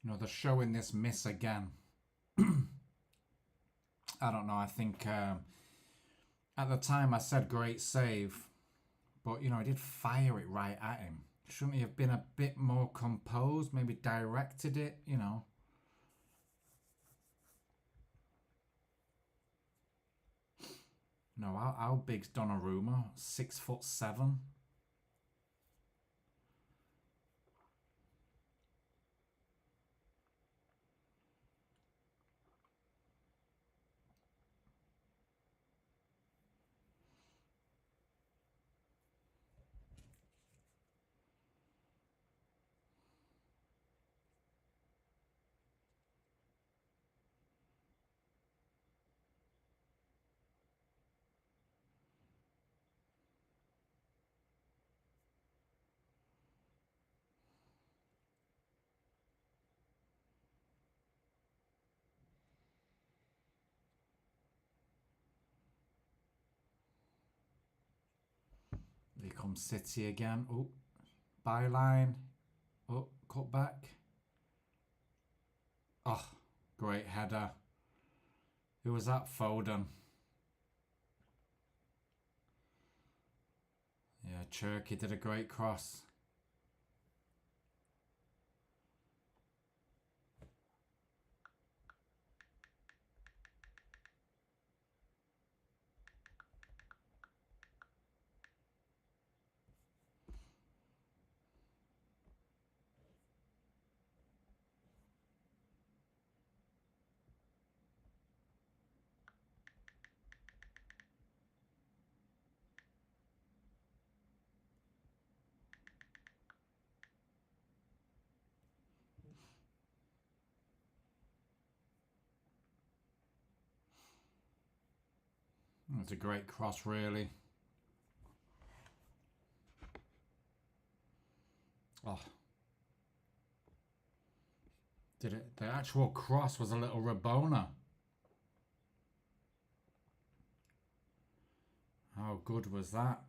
You know, they're showing this miss again. I don't know. I think at the time I said great save, but you know, he did fire it right at him. Shouldn't he have been a bit more composed? Maybe directed it, you know. No, how big's Donnarumma? 6'7". Here comes City again. Oh, byline. Oh, cut back. Oh, great header. Who was that? Foden. Yeah, Cherky did a great cross. It's a great cross, really. Oh. Did it? The actual cross was a little Rabona. How good was that?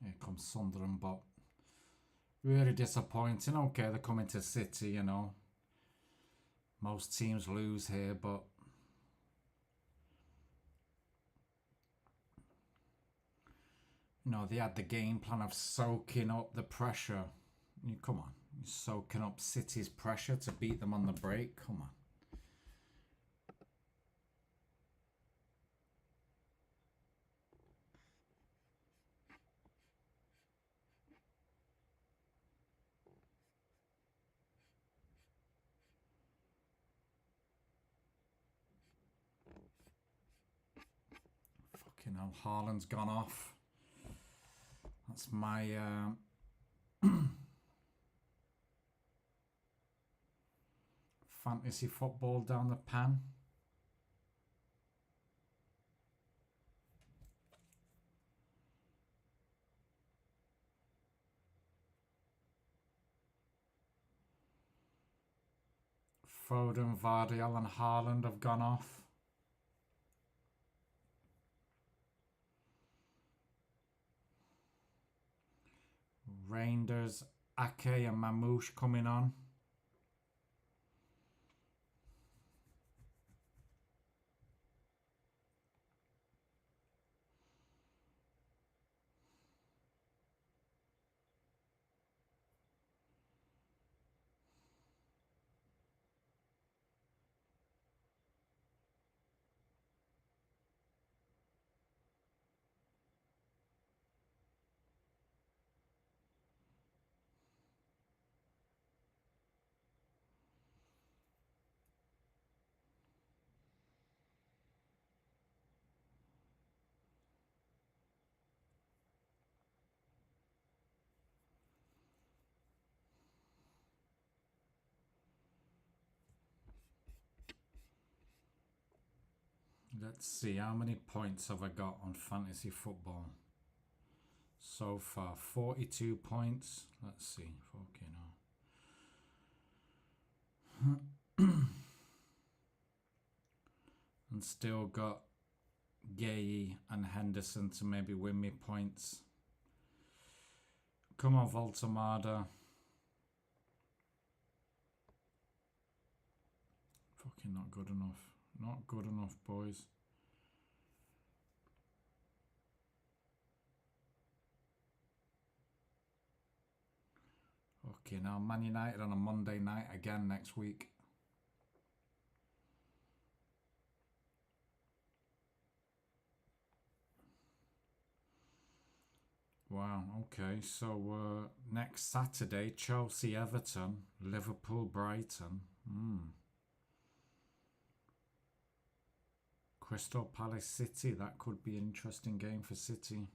Here comes Sunderland, but really disappointing. Okay, they're coming to City, you know. Most teams lose here, but you know, they had the game plan of soaking up the pressure. Come on, you're soaking up City's pressure to beat them on the break. Come on. Fucking hell, Haaland's gone off. That's my fantasy football down the pan. Foden, Vardy, and Haaland have gone off. Reinders, Ake and Mamouche coming on. Let's see, how many points have I got on fantasy football so far? 42 points. Let's see. Fucking hell. And still got Gay and Henderson to maybe win me points. Come on, Voltamada. Fucking not good enough. Not good enough, boys. Okay, now Man United on a Monday night again next week. Wow, okay, so next Saturday, Chelsea, Everton, Liverpool, Brighton. Crystal Palace, City, that could be an interesting game for City.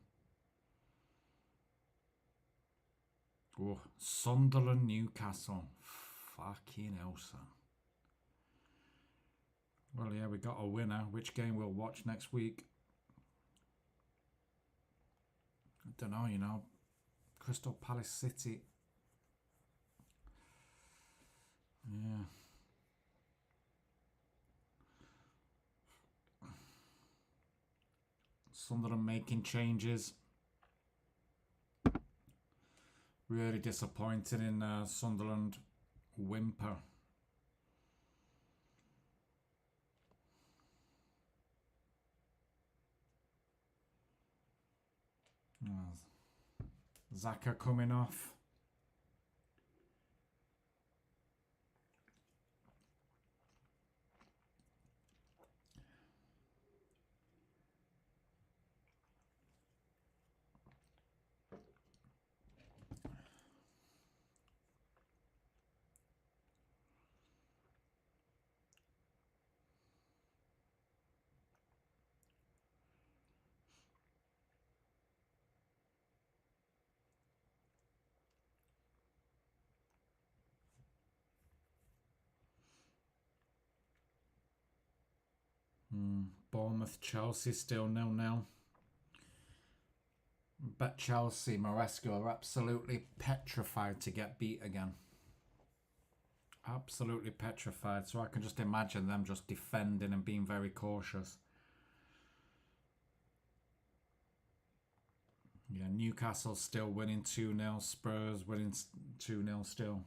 Oh, Sunderland, Newcastle. Fucking hell, son. Well, yeah, we got a winner. Which game we'll watch next week? I don't know, you know. Crystal Palace, City. Yeah. Sunderland making changes. Really disappointed in Sunderland. Whimper. Zaka coming off. Bournemouth, Chelsea still 0-0. Bet Chelsea, Maresca are absolutely petrified to get beat again. Absolutely petrified. So I can just imagine them just defending and being very cautious. Yeah, Newcastle still winning 2-0. Spurs winning 2-0 still.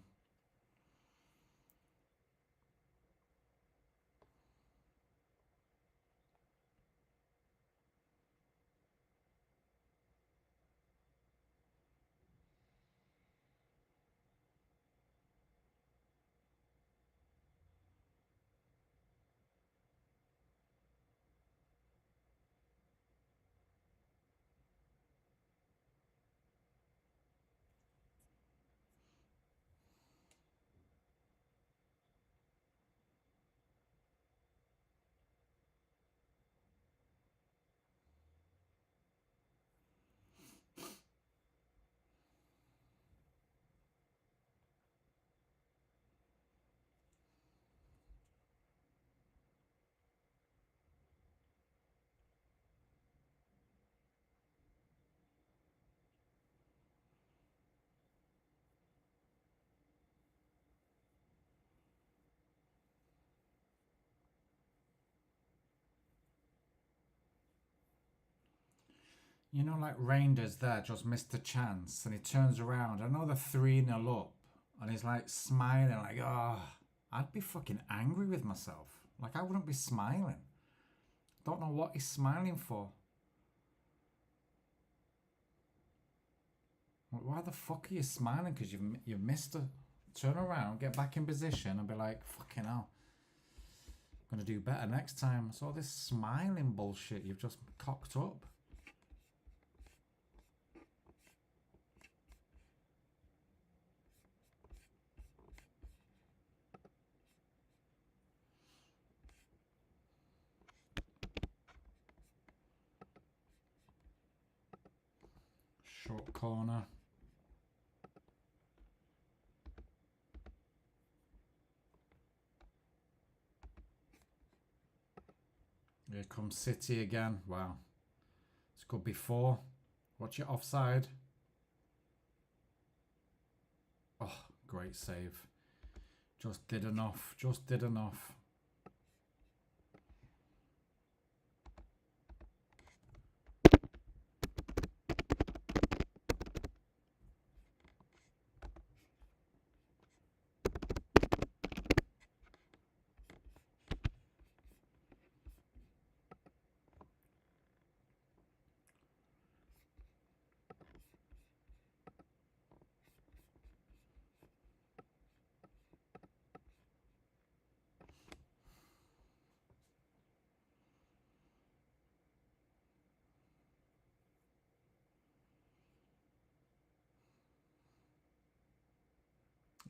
You know, like Rangers there just missed a chance and he turns around. I know they're 3-0 up and he's like smiling, like, oh, I'd be fucking angry with myself. Like, I wouldn't be smiling. Don't know what he's smiling for. Why the fuck are you smiling? Because you've missed a turn around, get back in position and be like, fucking hell, I'm going to do better next time. It's all this smiling bullshit you've just cocked up. Short corner. Here comes City again. Wow. It's good before. Watch it offside. Oh, great save. Just did enough. Just did enough.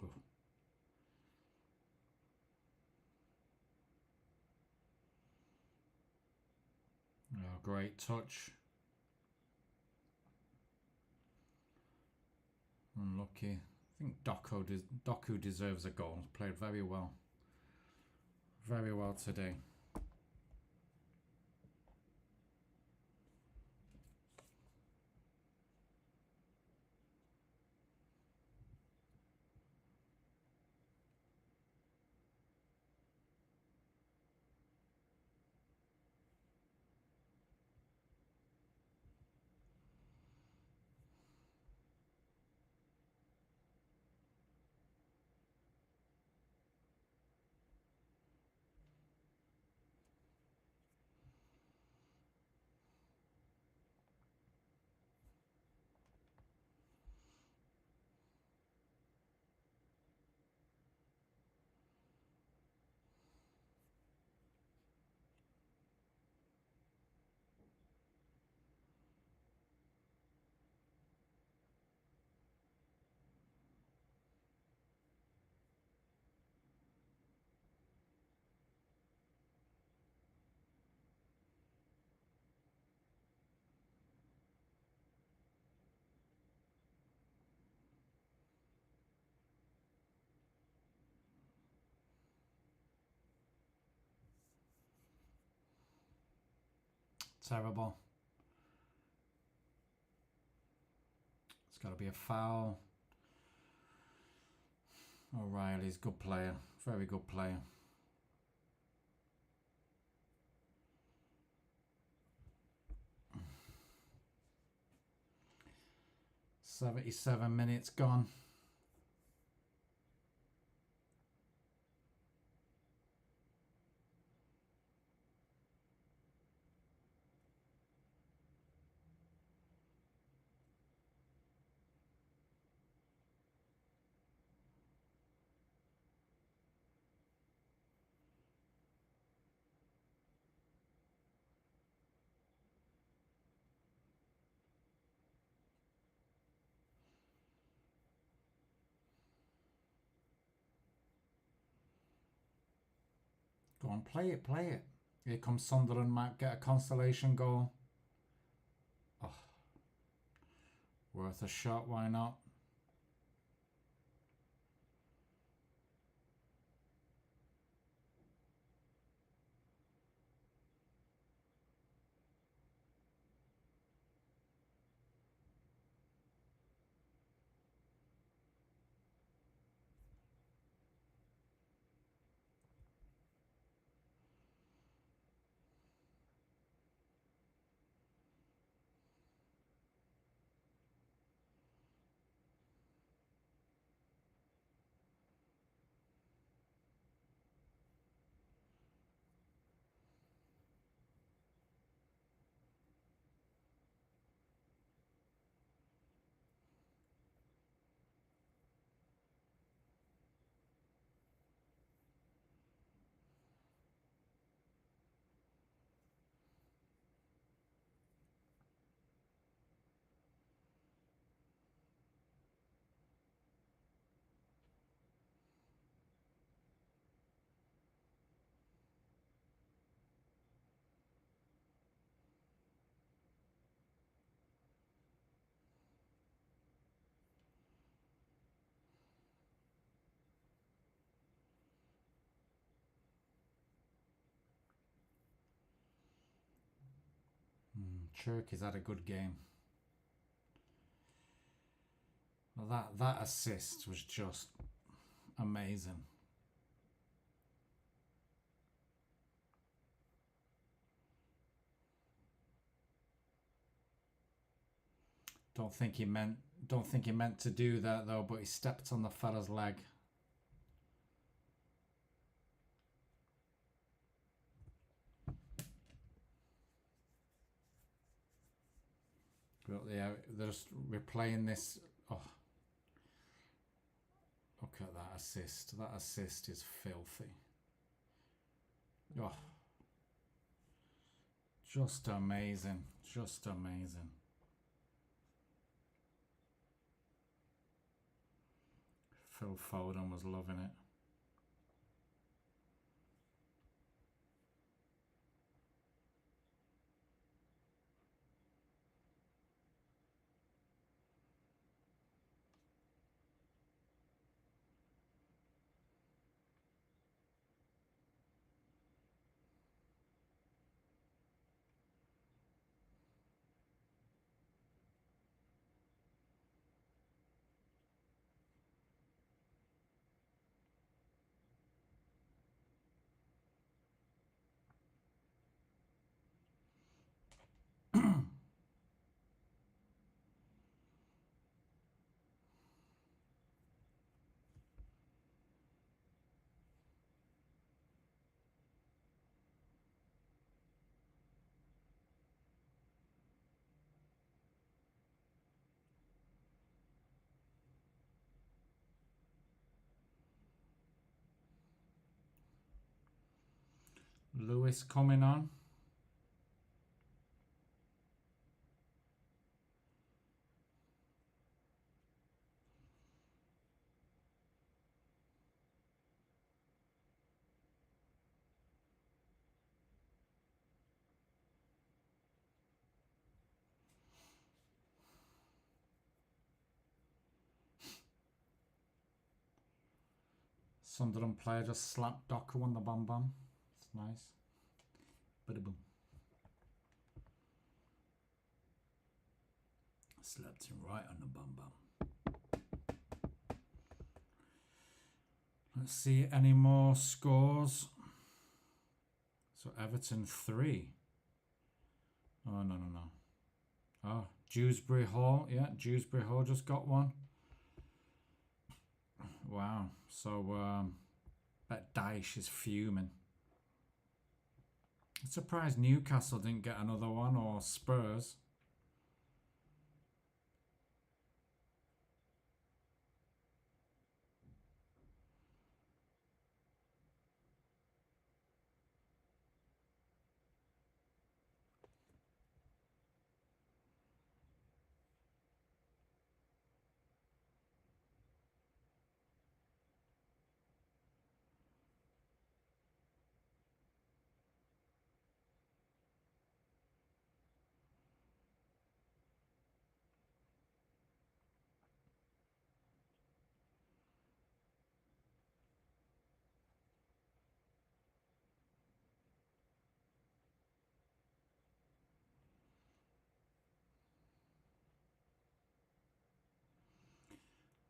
Oh. Oh, great touch. Unlucky. I think Doku deserves a goal. Played very well. Very well today. Terrible. It's got to be a foul. O'Reilly's good player. Very good player. $77 gone. Go on, play it, play it. Here comes Sunderland, might get a consolation goal. Oh, worth a shot, why not? Cherky's had a good game. Well, that assist was just amazing. Don't think he meant to do that though, but he stepped on the fella's leg. But yeah, they're just replaying this. Oh, look at that assist. That assist is filthy. Oh, just amazing. Just amazing. Phil Foden was loving it. Lewis coming on. Sunderland player just slapped Docker on the bum bum. It's nice. Bada boom. Slapped him right on the bum bum. Let's see any more scores. So Everton 3. Oh, no. Oh, Dewsbury Hall. Yeah, Dewsbury Hall just got one. Wow. So, bet Dyche is fuming. I'm surprised Newcastle didn't get another one, or Spurs.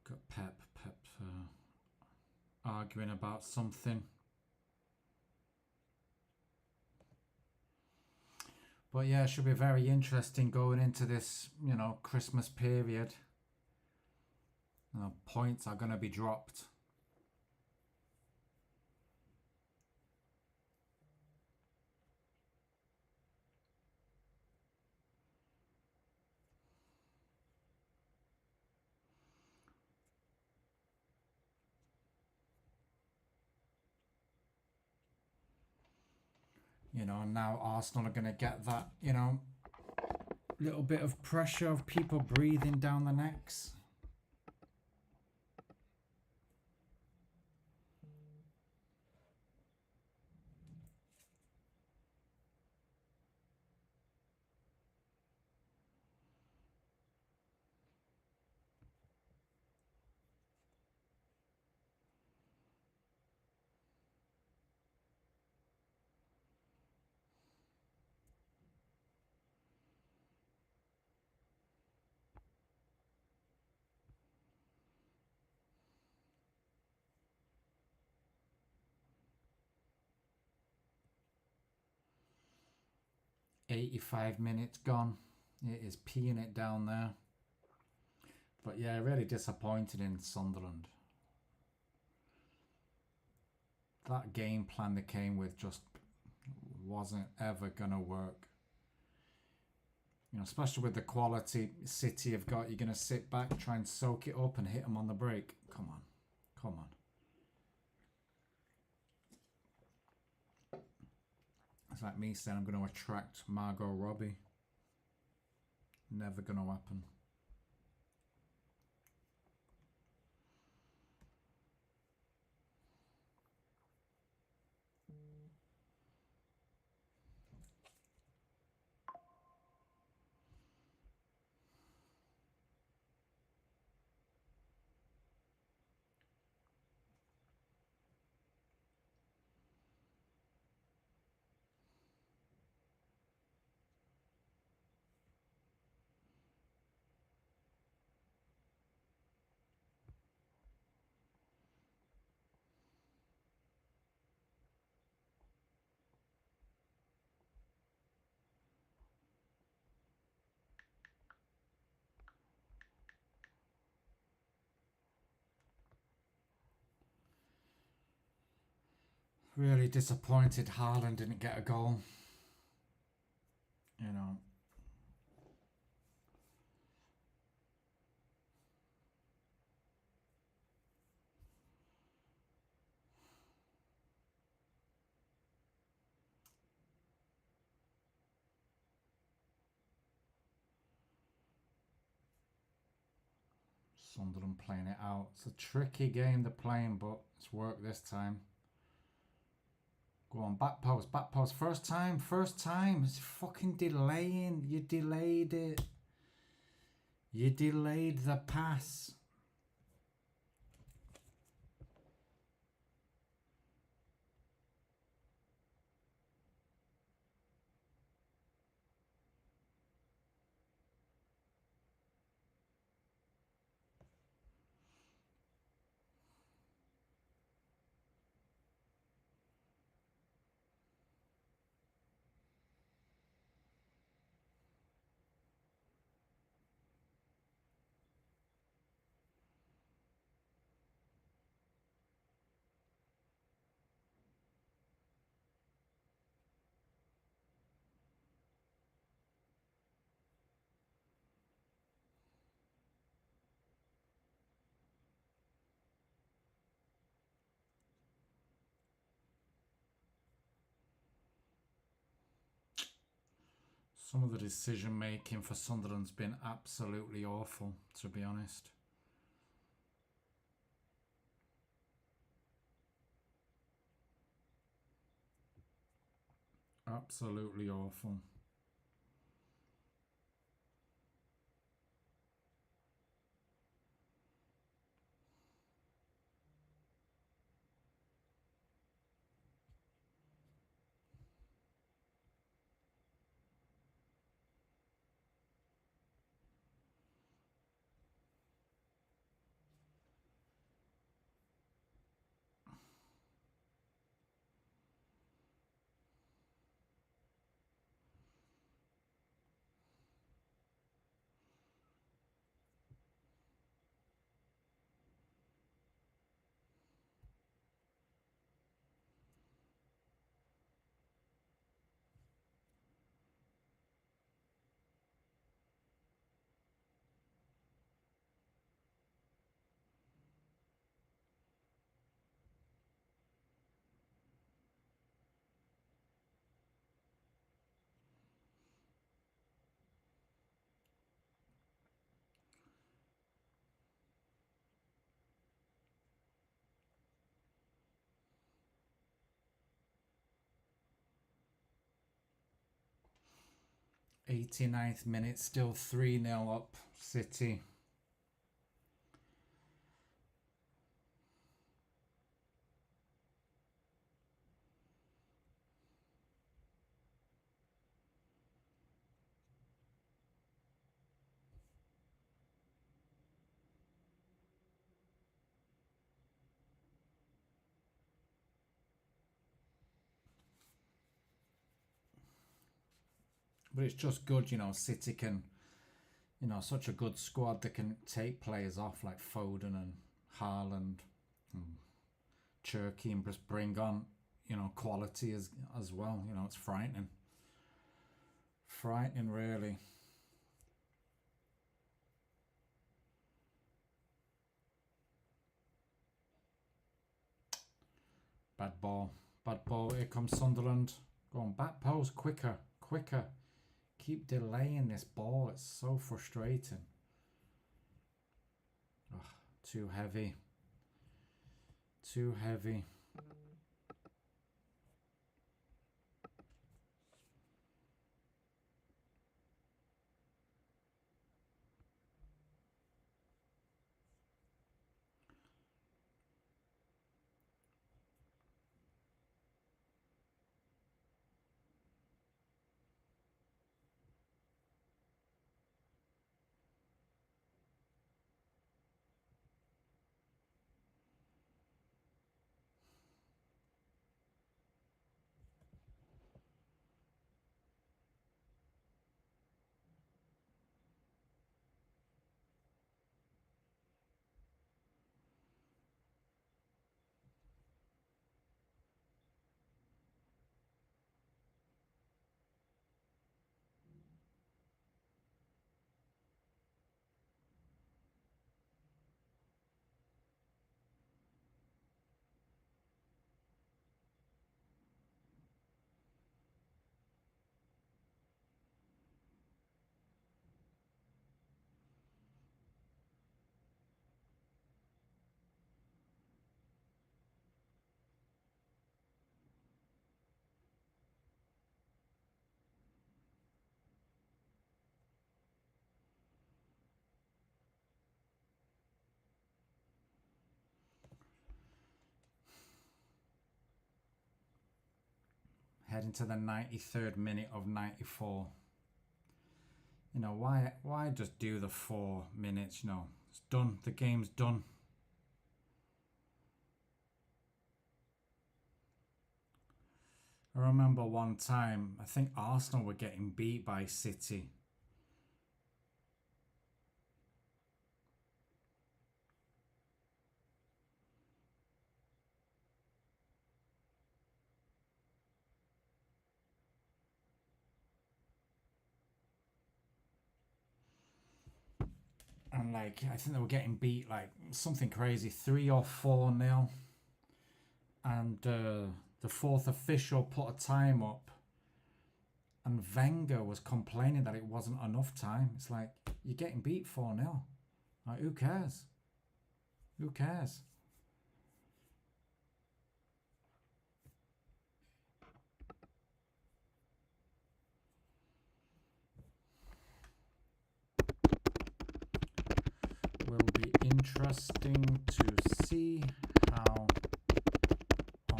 Got Pep arguing about something. But yeah, it should be very interesting going into this, Christmas period. Points are going to be dropped. Now Arsenal are going to get that, little bit of pressure of people breathing down the necks. 85 minutes gone. It is peeing it down there. But yeah, really disappointed in Sunderland. That game plan they came with just wasn't ever going to work. You know, especially with the quality City have got, you're going to sit back, try and soak it up and hit them on the break. Come on. Come on. It's like me saying I'm going to attract Margot Robbie. Never going to happen. Really disappointed Haaland didn't get a goal. You know. Sunderland playing it out. It's a tricky game they're playing, but it's worked this time. Go on, back post, back post. First time. It's fucking delaying. You delayed it. You delayed the pass. Some of the decision making for Sunderland's been absolutely awful, to be honest. Absolutely awful. '89th minute, still 3-0 up, City. But it's just good, you know, City can, you know, such a good squad that can take players off like Foden and Haaland and Cherky and just bring on, you know, quality as well. You know, it's frightening. Frightening, really. Bad ball. Bad ball. Here comes Sunderland. Go on, back post. Quicker. Quicker. Keep delaying this ball. It's so frustrating. Ugh, too heavy. Too heavy. Heading to the 93rd minute of 94. You know, why just do the 4 minutes? You know, it's done. The game's done. I remember one time, I think Arsenal were getting beat by City. And like, I think they were getting beat like something crazy, 3 or 4-0. And the fourth official put a time up. And Wenger was complaining that it wasn't enough time. It's like, you're getting beat 4-0. Like, who cares? Who cares? Will be interesting to see how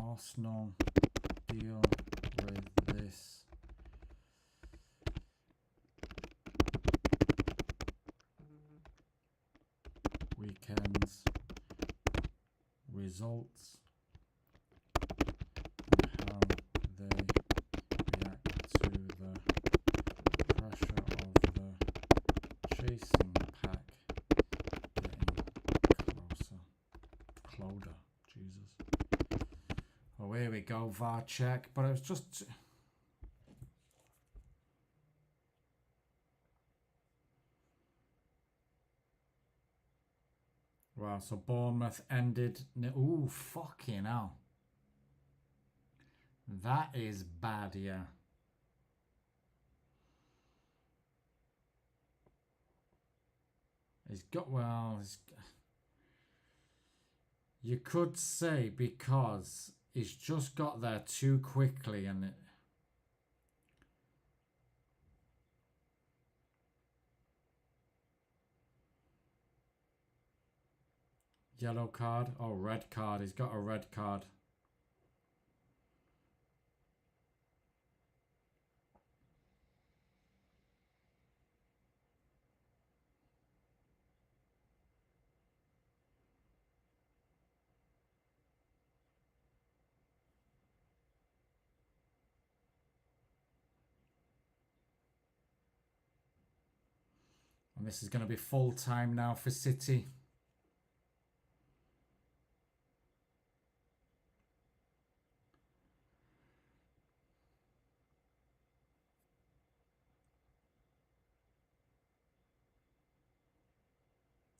Arsenal deal with this. Weekend's results and how they react to the pressure of the chasing pack getting closer. Jesus. Oh, here we go, VAR check. But it was just... Wow, so Bournemouth ended... Ooh, fucking hell. That is bad, yeah. He's got... Well, you could say because he's just got there too quickly and it... Yellow card? Oh, red card. He's got a red card. this is going to be full time now for City.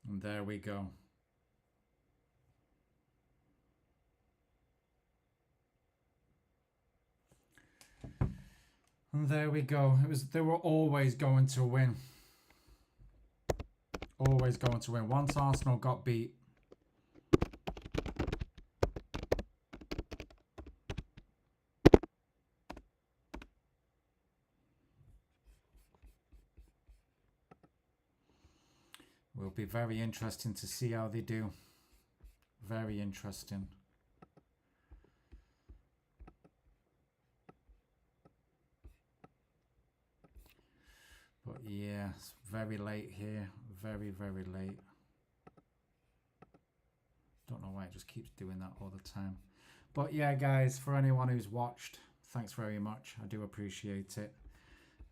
And there we go. And there we go. They were always going to win. Always going to win. Once Arsenal got beat, will be very interesting to see how they do. Very interesting. But yeah, it's very late here. Very, very late. Don't know why it just keeps doing that all the time. But yeah, guys, for anyone who's watched, thanks very much. I do appreciate it.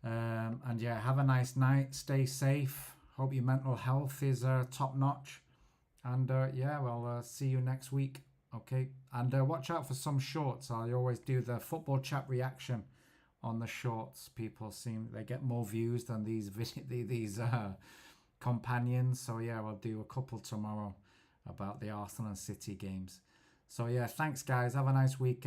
And yeah, have a nice night. Stay safe. Hope your mental health is top notch. And yeah, well, see you next week. Okay. And watch out for some shorts. I always do the football chat reaction on the shorts. People they get more views than these companions. So yeah, I'll do a couple tomorrow about the Arsenal and City games. So yeah, thanks guys. Have a nice weekend.